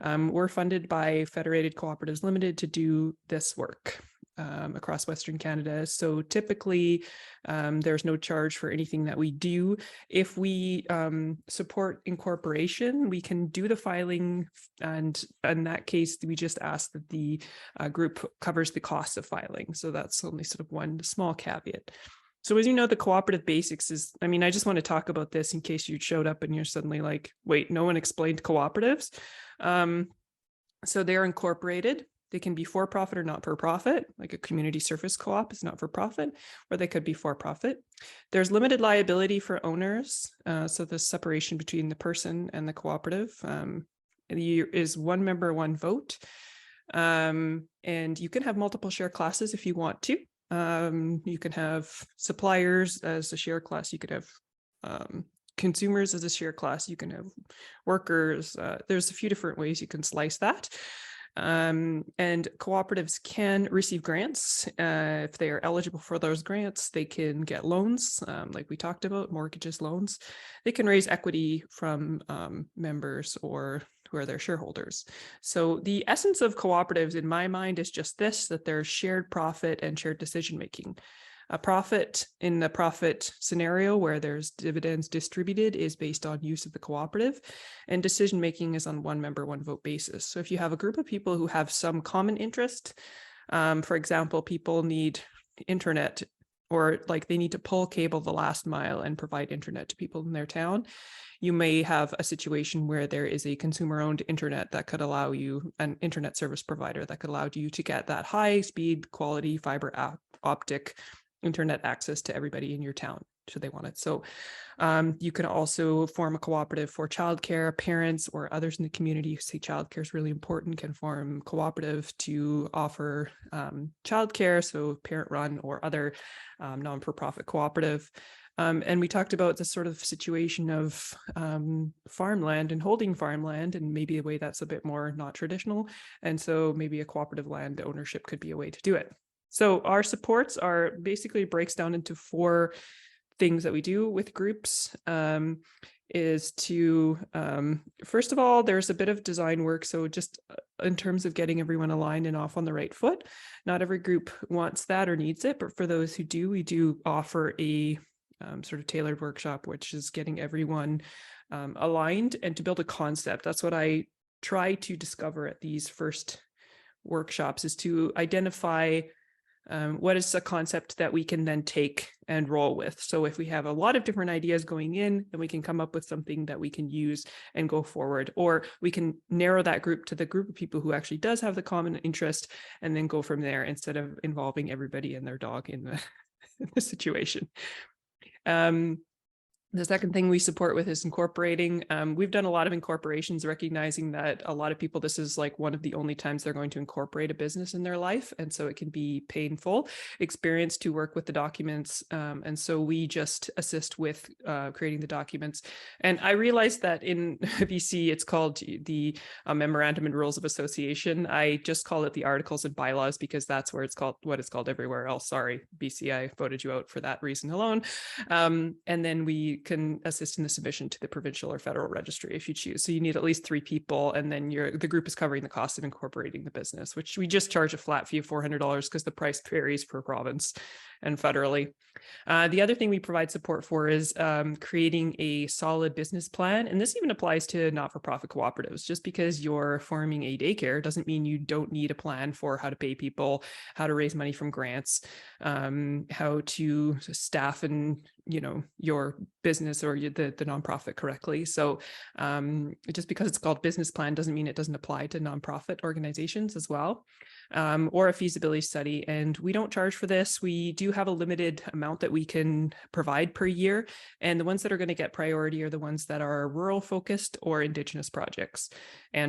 We're funded by Federated Cooperatives Limited to do this work across Western Canada. So typically, there's no charge for anything that we do. If we support incorporation, we can do the filing, and in that case, we just ask that the group covers the cost of filing. So that's only sort of one small caveat. So as you know, the cooperative basics is, I mean, I just want to talk about this in case you showed up and you're suddenly like, wait, no one explained cooperatives. So they're incorporated. They can be for-profit or not for profit, like a community service co-op is not for profit, or they could be for profit. There's limited liability for owners. So the separation between the person and the cooperative is one member, one vote. And you can have multiple share classes if you want to. You can have suppliers as a share class. You could have consumers as a share class. You can have workers. There's a few different ways you can slice that. And cooperatives can receive grants. If they are eligible for those grants, they can get loans, like we talked about, mortgages, loans. They can raise equity from members or who are their shareholders. So the essence of cooperatives in my mind is just this, that there's shared profit and shared decision-making. A profit in the profit scenario where there's dividends distributed is based on use of the cooperative, and decision-making is on one member, one vote basis. So if you have a group of people who have some common interest, for example, people need internet, or like they need to pull cable the last mile and provide internet to people in their town, you may have a situation where there is a consumer-owned internet that could allow you, an internet service provider that could allow you to get that high-speed, quality fiber optic internet access to everybody in your town should they want it. So you can also form a cooperative for childcare. Parents or others in the community who say childcare is really important can form cooperative to offer childcare, so parent-run or other non-for-profit cooperative. And we talked about the sort of situation of farmland and holding farmland, and maybe a way that's a bit more not traditional. And so maybe a cooperative land ownership could be a way to do it. So our supports are basically breaks down into 4 things that we do with groups. Is to, first of all, there's a bit of design work. So just in terms of getting everyone aligned and off on the right foot, not every group wants that or needs it, but for those who do, we do offer a sort of tailored workshop, which is getting everyone aligned and to build a concept. That's what I try to discover at these first workshops, is to identify what is a concept that we can then take and roll with. So if we have a lot of different ideas going in, then we can come up with something that we can use and go forward, or we can narrow that group to the group of people who actually does have the common interest and then go from there instead of involving everybody and their dog in the situation. The second thing we support with is incorporating. We've done a lot of incorporations, recognizing that a lot of people, this is like one of the only times they're going to incorporate a business in their life. And so it can be painful experience to work with the documents. And so we just assist with creating the documents. And I realized that in BC, it's called the Memorandum and Rules of Association. I just call it the Articles and Bylaws because that's where it's called, what it's called everywhere else. Sorry, BC, I voted you out for that reason alone. And then we can assist in the submission to the provincial or federal registry if you choose. So you need at least 3 people, and then the group is covering the cost of incorporating the business, which we just charge a flat fee of $400 because the price varies per province and federally. The other thing we provide support for is creating a solid business plan. And this even applies to not-for-profit cooperatives. Just because you're forming a daycare doesn't mean you don't need a plan for how to pay people, how to raise money from grants, how to staff and your business or the nonprofit correctly. So just because it's called business plan doesn't mean it doesn't apply to nonprofit organizations as well. Or a feasibility study. And we don't charge for this. We do have a limited amount that we can provide per year. And the ones that are going to get priority are the ones that are rural focused or Indigenous projects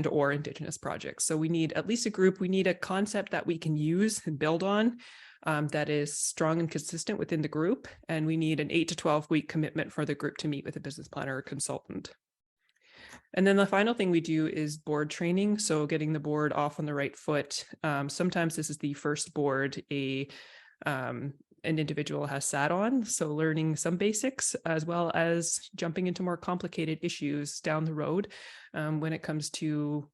or Indigenous projects. So we need at least a group. We need a concept that we can use and build on that is strong and consistent within the group. And we need an 8 to 12 week commitment for the group to meet with a business planner or consultant. And then the final thing we do is board training. So getting the board off on the right foot. Sometimes this is the first board an individual has sat on. So learning some basics as well as jumping into more complicated issues down the road when it comes to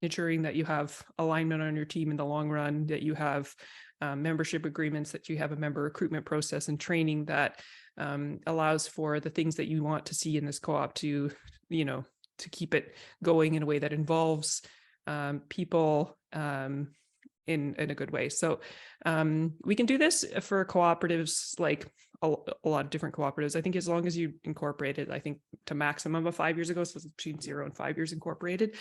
ensuring that you have alignment on your team in the long run, that you have membership agreements, that you have a member recruitment process and training that allows for the things that you want to see in this co-op to keep it going in a way that involves people in a good way. So we can do this for cooperatives, like a lot of different cooperatives. I think as long as you incorporate it, I think to maximum of 5 years ago, so it's between 0 and 5 years incorporated.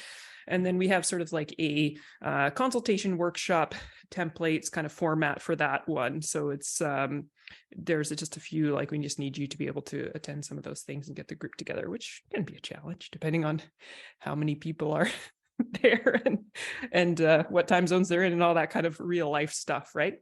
And then we have sort of like a consultation workshop templates kind of format for that one. So it's there's just a few, like we just need you to be able to attend some of those things and get the group together, which can be a challenge depending on how many people are there and what time zones they're in and all that kind of real life stuff, right?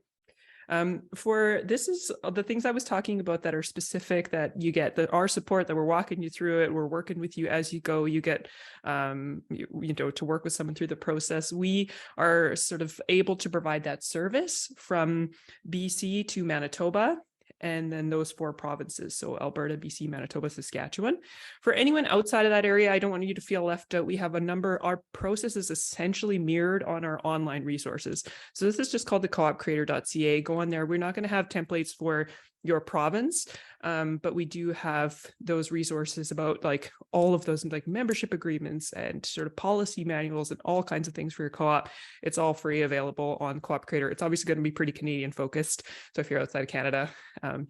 For this is the things I was talking about that are specific, that you get our support, that we're walking you through it. We're working with you as you go. You get, to work with someone through the process. We are sort of able to provide that service from BC to Manitoba, and then those 4 provinces. So Alberta, BC, Manitoba, Saskatchewan. For anyone outside of that area, I don't want you to feel left out. We have a number, our process is essentially mirrored on our online resources. So this is just called the coopcreator.ca. Go on there. We're not going to have templates for your province, but we do have those resources about like all of those like membership agreements and sort of policy manuals and all kinds of things for your co-op. It's all free, available on Co-op Creator. It's obviously going to be pretty Canadian focused. So if you're outside of Canada,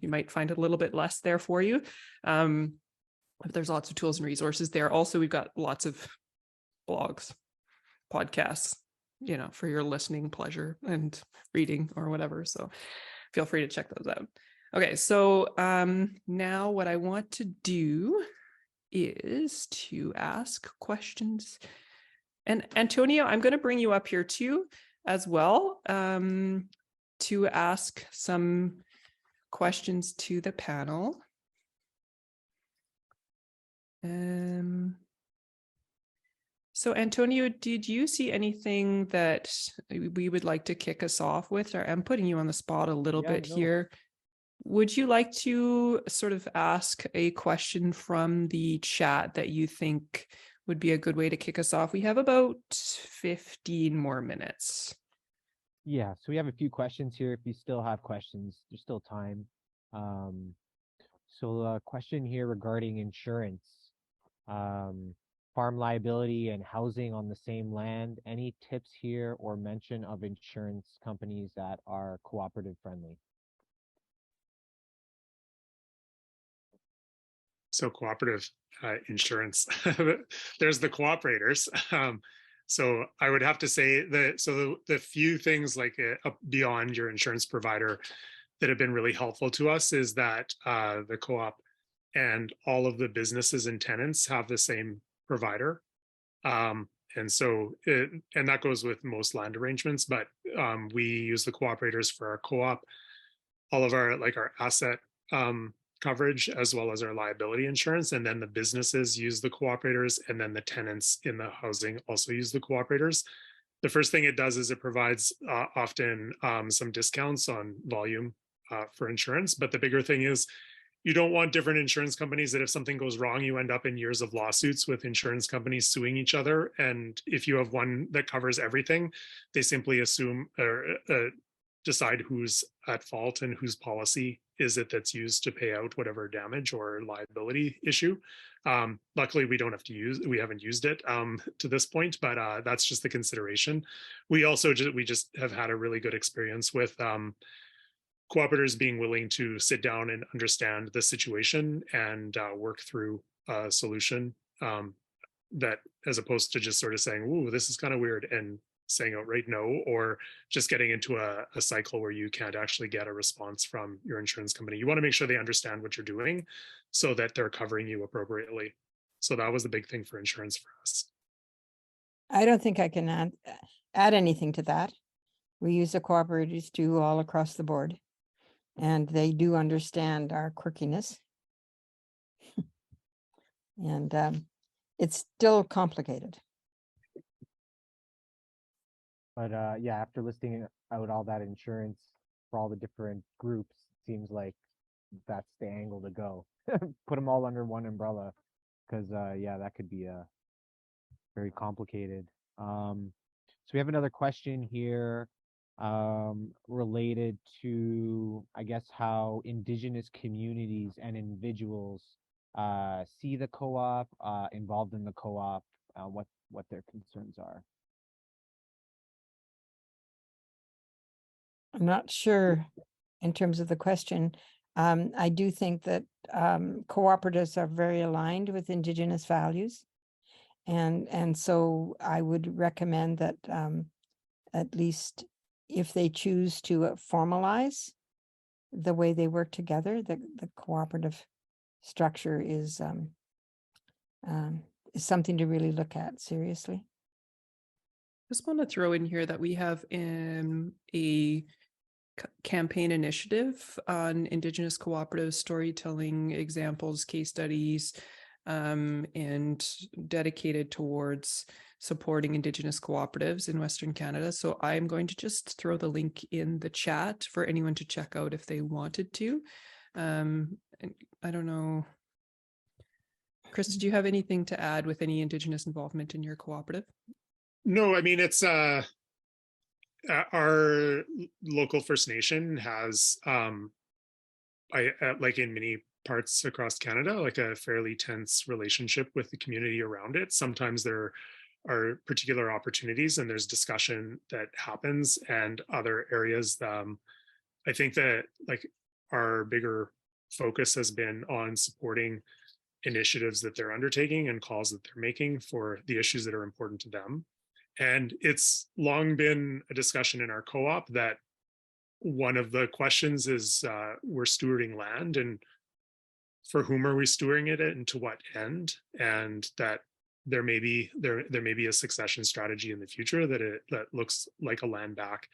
you might find it a little bit less there for you. But there's lots of tools and resources there. Also, we've got lots of blogs, podcasts, for your listening pleasure and reading or whatever. So feel free to check those out. Okay, so now what I want to do is to ask questions. And Antonio, I'm going to bring you up here too, as well, to ask some questions to the panel. So Antonio, did you see anything that we would like to kick us off with? Or I'm putting you on the spot a little bit here. Would you like to sort of ask a question from the chat that you think would be a good way to kick us off? We have about 15 more minutes. Yeah, so we have a few questions here. If you still have questions, there's still time. So a question here regarding insurance, farm liability and housing on the same land. Any tips here or mention of insurance companies that are cooperative friendly? So cooperative insurance, there's the cooperators. So I would have to say that, so the few things like beyond your insurance provider that have been really helpful to us is that the co-op and all of the businesses and tenants have the same provider. And that goes with most land arrangements, but we use the cooperators for our co-op, all of our asset coverage, as well as our liability insurance. And then the businesses use the cooperators, and then the tenants in the housing also use the cooperators. The first thing it does is it provides often some discounts on volume for insurance. But the bigger thing is you don't want different insurance companies that if something goes wrong, you end up in years of lawsuits with insurance companies suing each other. And if you have one that covers everything, they simply assume or decide who's at fault and whose policy is it that's used to pay out whatever damage or liability issue. Luckily, we haven't used it to this point, but that's just the consideration. We just have had a really good experience with cooperators being willing to sit down and understand the situation and work through a solution that, as opposed to just sort of saying, "Ooh, this is kind of weird," and saying outright no, or just getting into a cycle where you can't actually get a response from your insurance company. You want to make sure they understand what you're doing so that they're covering you appropriately. So that was the big thing for insurance for us. I don't think I can add anything to that. We use the cooperatives too all across the board, and they do understand our quirkiness. And it's still complicated. But yeah, after listing out all that insurance for all the different groups, it seems like that's the angle to go. Put them all under one umbrella, because yeah, that could be very complicated. So we have another question here related to, I guess, how Indigenous communities and individuals see the co-op, involved in the co-op, what their concerns are. I'm not sure in terms of the question. I do think that cooperatives are very aligned with Indigenous values. And so I would recommend that at least if they choose to formalize the way they work together, the cooperative structure is something to really look at seriously. Just want to throw in here that we have a campaign initiative on Indigenous cooperative storytelling examples, case studies, and dedicated towards supporting Indigenous cooperatives in Western Canada. So I'm going to just throw the link in the chat for anyone to check out if they wanted to. And I don't know, Chris, did you have anything to add with any Indigenous involvement in your cooperative? No, I mean, it's our local First Nation has, like in many parts across Canada, like a fairly tense relationship with the community around it. Sometimes there are particular opportunities and there's discussion that happens, and other areas. I think that like our bigger focus has been on supporting initiatives that they're undertaking and calls that they're making for the issues that are important to them. And it's long been a discussion in our co-op that one of the questions is we're stewarding land, and for whom are we stewarding it and to what end? And that there may be a succession strategy in the future that looks like a land back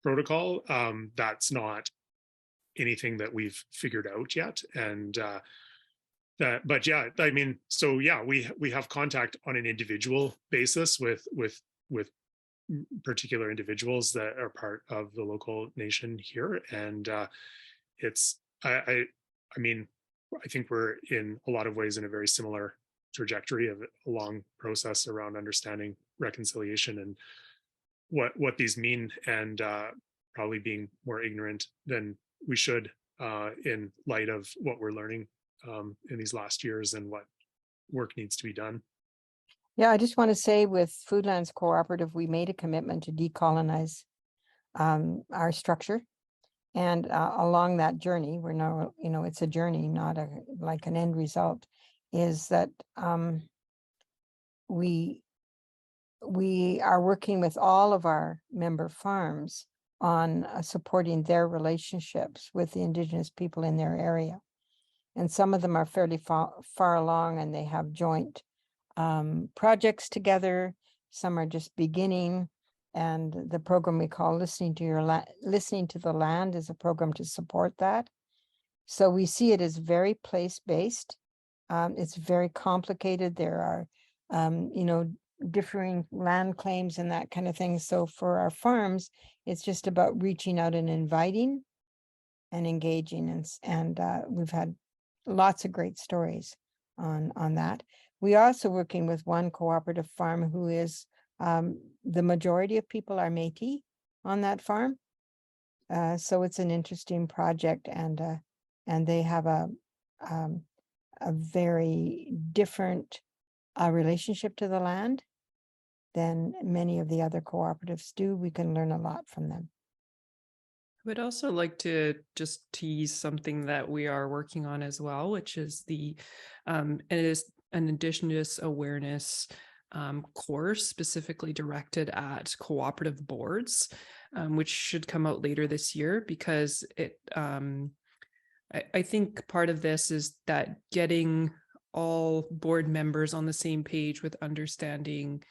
protocol. That's not anything that we've figured out yet. And but yeah, I mean, so yeah, we have contact on an individual basis with particular individuals that are part of the local nation here, and it's I mean, I think we're in a lot of ways in a very similar trajectory of a long process around understanding reconciliation and what these mean, and probably being more ignorant than we should in light of what we're learning in these last years and what work needs to be done. Yeah, I just want to say with Foodlands Cooperative, we made a commitment to decolonize our structure. And along that journey, we're now, it's a journey, not like an end result, is that we are working with all of our member farms on supporting their relationships with the Indigenous people in their area. And some of them are fairly far along, and they have joint projects together. Some are just beginning. And the program we call Listening to the Land is a program to support that. So we see it as very place-based. It's very complicated. There are, differing land claims and that kind of thing. So for our farms, it's just about reaching out and inviting and engaging. And we've had lots of great stories on that. We are also working with one cooperative farm who is the majority of people are Métis, on that farm. So it's an interesting project, and they have a very different relationship to the land than many of the other cooperatives do. We can learn a lot from them. I would also like to just tease something that we are working on as well, which is it is an Indigenous awareness course specifically directed at cooperative boards, which should come out later this year, because I think part of this is that getting all board members on the same page with understanding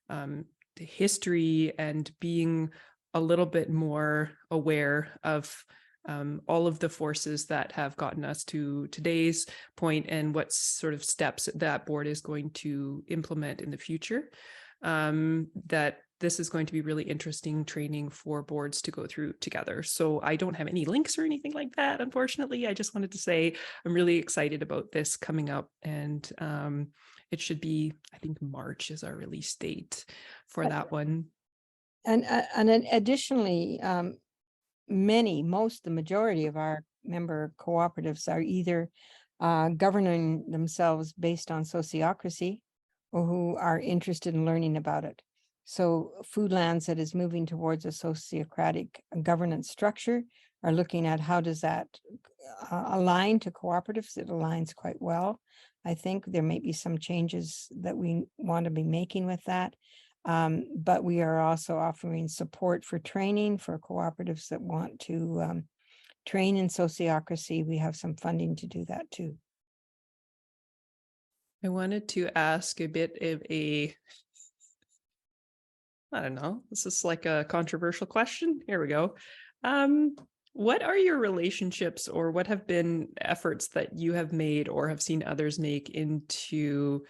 the history and being a little bit more aware of all of the forces that have gotten us to today's point and what sort of steps that board is going to implement in the future. That this is going to be really interesting training for boards to go through together. So I don't have any links or anything like that, unfortunately. I just wanted to say I'm really excited about this coming up, and it should be, I think March is our release date for that one. And additionally, the majority of our member cooperatives are either governing themselves based on sociocracy, or who are interested in learning about it. So Foodlands, that is moving towards a sociocratic governance structure, are looking at how does that align to cooperatives. It aligns quite well. I think there may be some changes that we want to be making with that. But we are also offering support for training for cooperatives that want to train in sociocracy. We have some funding to do that too. I wanted to ask a bit of I don't know, this is like a controversial question. Here we go. What are your relationships, or what have been efforts that you have made or have seen others make into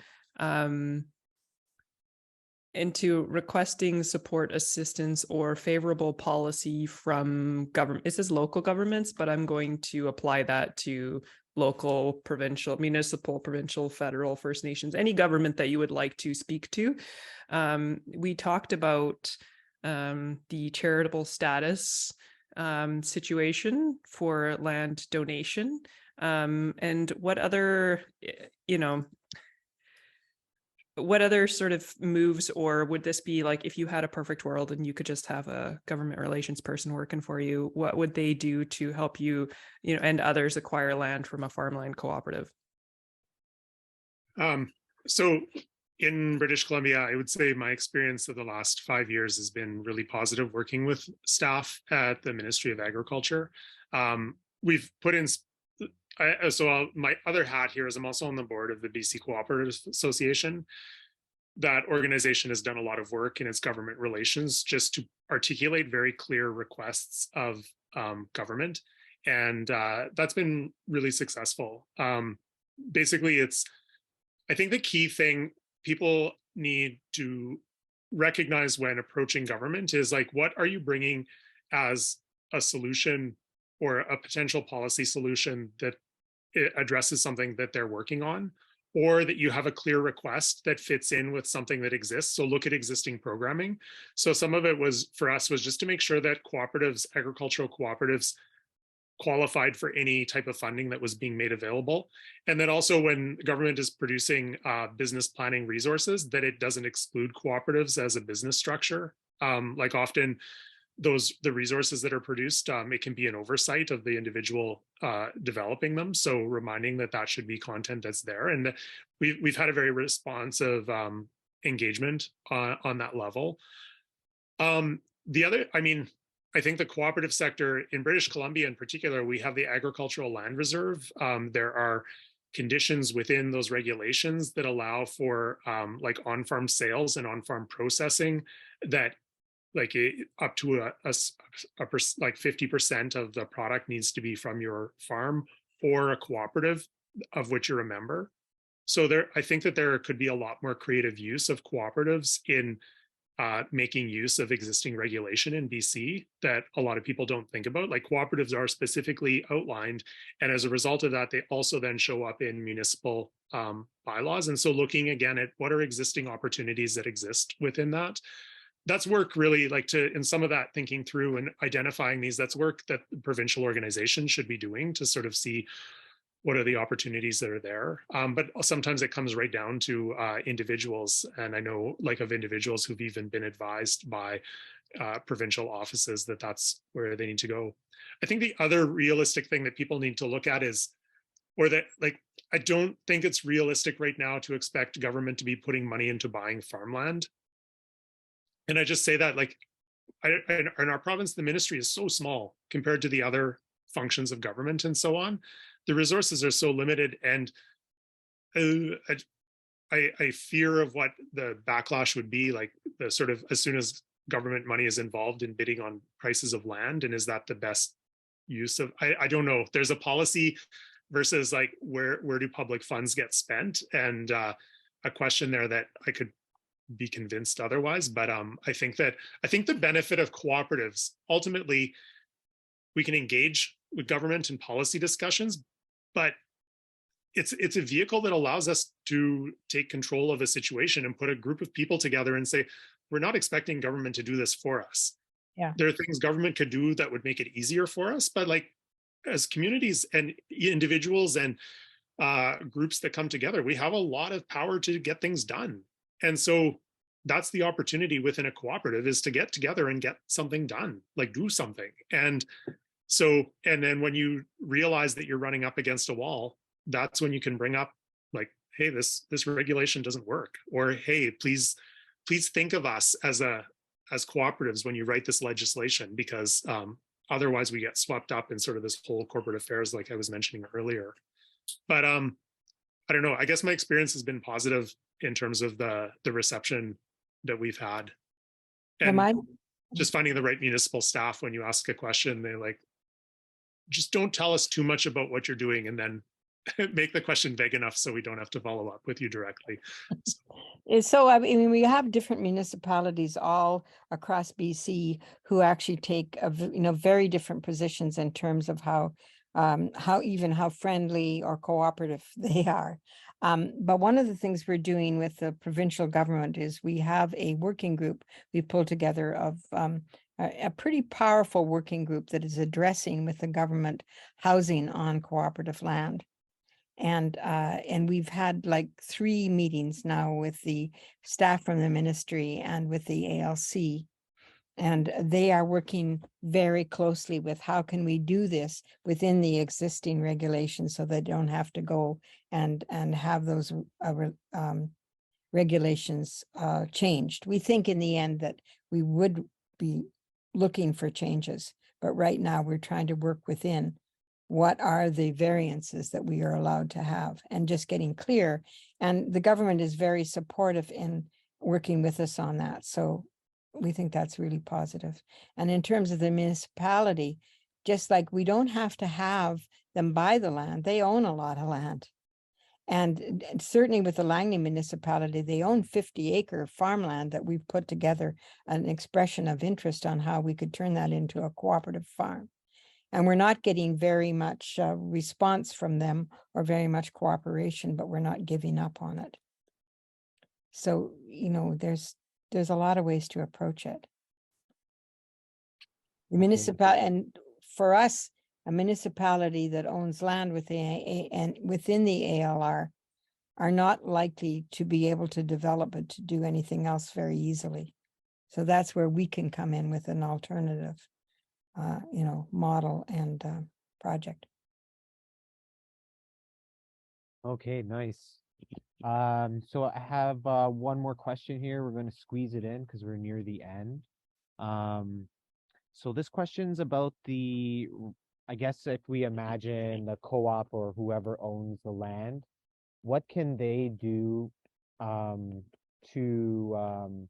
requesting support, assistance, or favorable policy from government? It says local governments, but I'm going to apply that to local, provincial, municipal, provincial, federal, First Nations, any government that you would like to speak to. We talked about the charitable status situation for land donation, and what other, what other sort of moves, or would this be like if you had a perfect world and you could just have a government relations person working for you, what would they do to help you, and others acquire land from a farmland cooperative? So in British Columbia, I would say my experience of the last 5 years has been really positive working with staff at the Ministry of Agriculture. We've put in, my other hat here is I'm also on the board of the BC Cooperatives Association. That organization has done a lot of work in its government relations just to articulate very clear requests of government. And that's been really successful. Basically, I think the key thing people need to recognize when approaching government is like, what are you bringing as a solution or a potential policy solution that it addresses something that they're working on, or that you have a clear request that fits in with something that exists. So look at existing programming. So some of it was, for us, was just to make sure that cooperatives, agricultural cooperatives, qualified for any type of funding that was being made available. And then also when government is producing business planning resources, that it doesn't exclude cooperatives as a business structure. Like often the resources that are produced, it can be an oversight of the individual developing them. So reminding that should be content that's there. And we've had a very responsive engagement on that level. I think the cooperative sector in British Columbia in particular, we have the agricultural land reserve. There are conditions within those regulations that allow for like on-farm sales and on-farm processing that like up to like 50% of the product needs to be from your farm or a cooperative of which you're a member. So I think that there could be a lot more creative use of cooperatives in making use of existing regulation in BC that a lot of people don't think about. Like cooperatives are specifically outlined, and as a result of that, they also then show up in municipal bylaws. And so looking again at what are existing opportunities that exist within that. that's work really, like, to, in some of that thinking through and identifying these, that's work that provincial organizations should be doing to sort of see what are the opportunities that are there. But sometimes it comes right down to individuals. And I know, like, of individuals who've even been advised by provincial offices that that's where they need to go. I think the other realistic thing that people need to look at is, or that, like, I don't think it's realistic right now to expect government to be putting money into buying farmland. And I just say that, like, in our province, the ministry is so small compared to the other functions of government and so on. The resources are so limited, and I fear of what the backlash would be, like, the sort of, as soon as government money is involved in bidding on prices of land, and is that the best use of, I don't know. There's a policy versus, like, where do public funds get spent, and a question there that I could be convinced otherwise. But I think the benefit of cooperatives, ultimately, we can engage with government and policy discussions, but it's a vehicle that allows us to take control of a situation and put a group of people together and say, we're not expecting government to do this for us. Yeah. There are things government could do that would make it easier for us, but, like, as communities and individuals and groups that come together, we have a lot of power to get things done. And so that's the opportunity within a cooperative, is to get together and get something done, like, do something. And so, and then when you realize that you're running up against a wall, that's when you can bring up, like, hey, this regulation doesn't work, or hey, please think of us as cooperatives when you write this legislation, because otherwise we get swept up in sort of this whole corporate affairs, like I was mentioning earlier. But I don't know, I guess my experience has been positive in terms of the reception that we've had, and just finding the right municipal staff. When you ask a question, they, like, just don't tell us too much about what you're doing, and then make the question vague enough so we don't have to follow up with you directly. So, I mean, we have different municipalities all across BC who actually take very different positions in terms of how friendly or cooperative they are. But one of the things we're doing with the provincial government is we have a working group we pulled together of a pretty powerful working group that is addressing with the government housing on cooperative land. And we've had, like, 3 meetings now with the staff from the ministry and with the ALC. And they are working very closely with how can we do this within the existing regulations, so they don't have to go and have those regulations changed. We think in the end that we would be looking for changes, but right now we're trying to work within what are the variances that we are allowed to have, and just getting clear. And the government is very supportive in working with us on that. So we think that's really positive. And in terms of the municipality, just like we don't have to have them buy the land, they own a lot of land. And certainly with the Langley municipality, they own 50-acre farmland that we've put together an expression of interest on how we could turn that into a cooperative farm. And we're not getting very much response from them or very much cooperation, but we're not giving up on it. So, there's a lot of ways to approach it. The municipality, and for us, a municipality that owns land within the ALR are not likely to be able to develop it to do anything else very easily. So that's where we can come in with an alternative model and project. Okay, nice. So I have one more question here. We're going to squeeze it in because we're near the end. So this question's about I guess if we imagine the co-op or whoever owns the land, what can they do to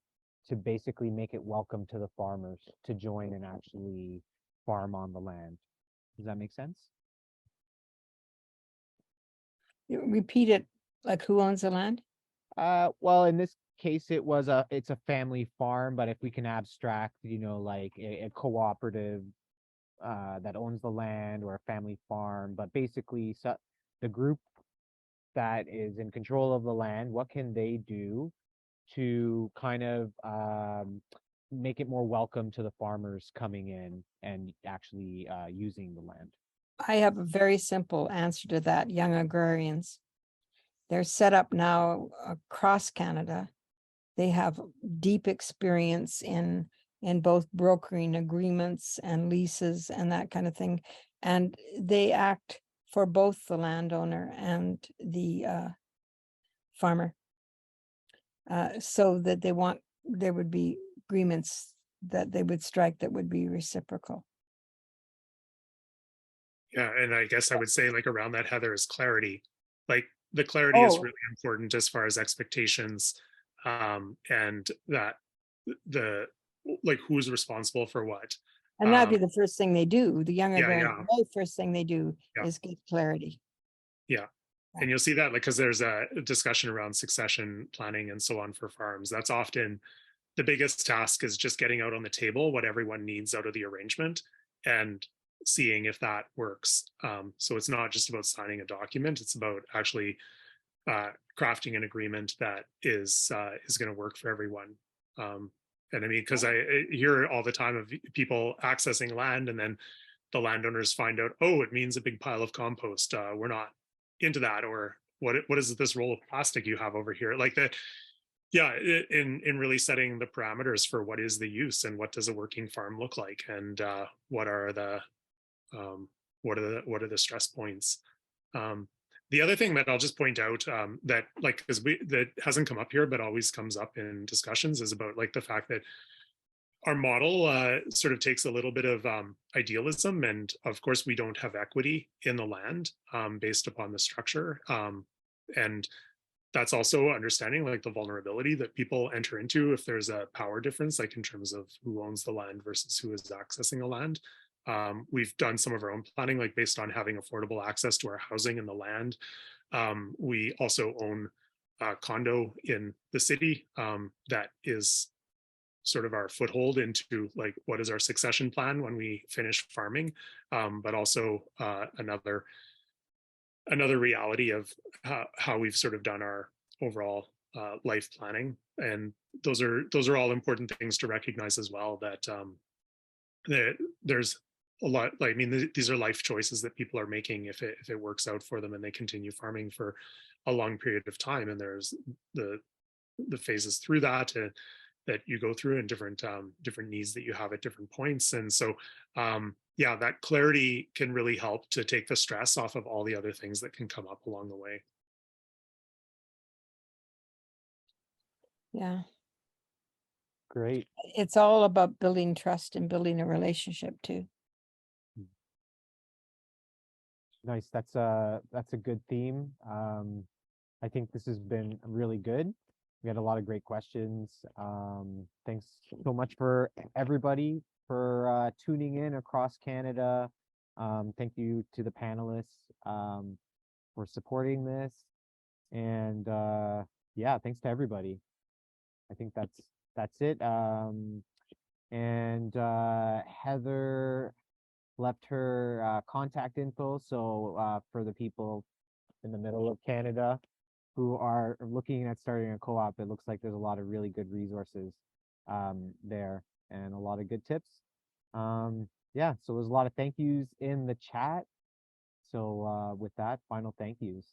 basically make it welcome to the farmers to join and actually farm on the land? Does that make sense? You repeat it, like, who owns the land? Well, in this case, it's a family farm, but if we can abstract, like a cooperative that owns the land, or a family farm, but basically the group that is in control of the land, what can they do to kind of make it more welcome to the farmers coming in and actually using the land? I have a very simple answer to that. Young agrarians. They're set up now across Canada. They have deep experience in both brokering agreements and leases and that kind of thing. And they act for both the landowner and the farmer. So that there would be agreements that they would strike that would be reciprocal. Yeah, and I guess I would say like around that, Heather, is clarity. Like the clarity is Oh. really important as far as expectations, and that the like who's responsible for what. And that'd be the first thing they do. The young Yeah, agrarian, yeah. the very first thing they do Yeah. is get clarity. Yeah. And you'll see that like because there's a discussion around succession planning and so on for farms. That's often the biggest task, is just getting out on the table what everyone needs out of the arrangement and seeing if that works. So it's not just about signing a document; it's about actually crafting an agreement that is going to work for everyone. And I mean, because I hear all the time of people accessing land, and then the landowners find out, oh, it means a big pile of compost. We're not into that, or what is this roll of plastic you have over here? Like that. Yeah, in really setting the parameters for what is the use and what does a working farm look like, and what are the stress points. The other thing that I'll just point out, that like because that hasn't come up here but always comes up in discussions, is about like the fact that our model sort of takes a little bit of idealism, and of course we don't have equity in the land based upon the structure, and that's also understanding like the vulnerability that people enter into if there's a power difference, like in terms of who owns the land versus who is accessing the land. We've done some of our own planning, like based on having affordable access to our housing and the land. We also own a condo in the city that is sort of our foothold into like what is our succession plan when we finish farming, but also another reality of how we've sort of done our overall life planning. And those are all important things to recognize as well, that there's a lot, like, I mean, these are life choices that people are making if it works out for them and they continue farming for a long period of time. And there's the phases through that that you go through, and different needs that you have at different points. And so yeah, that clarity can really help to take the stress off of all the other things that can come up along the way. Yeah. Great. It's all about building trust and building a relationship too. Nice. That's a good theme. I think this has been really good. We had a lot of great questions. Thanks so much for everybody for tuning in across Canada. Thank you to the panelists for supporting this. And yeah, thanks to everybody. I think that's it. And Heather left her contact info. So for the people in the middle of Canada who are looking at starting a co-op, it looks like there's a lot of really good resources there and a lot of good tips. Yeah, so there's a lot of thank yous in the chat. So with that, final thank yous.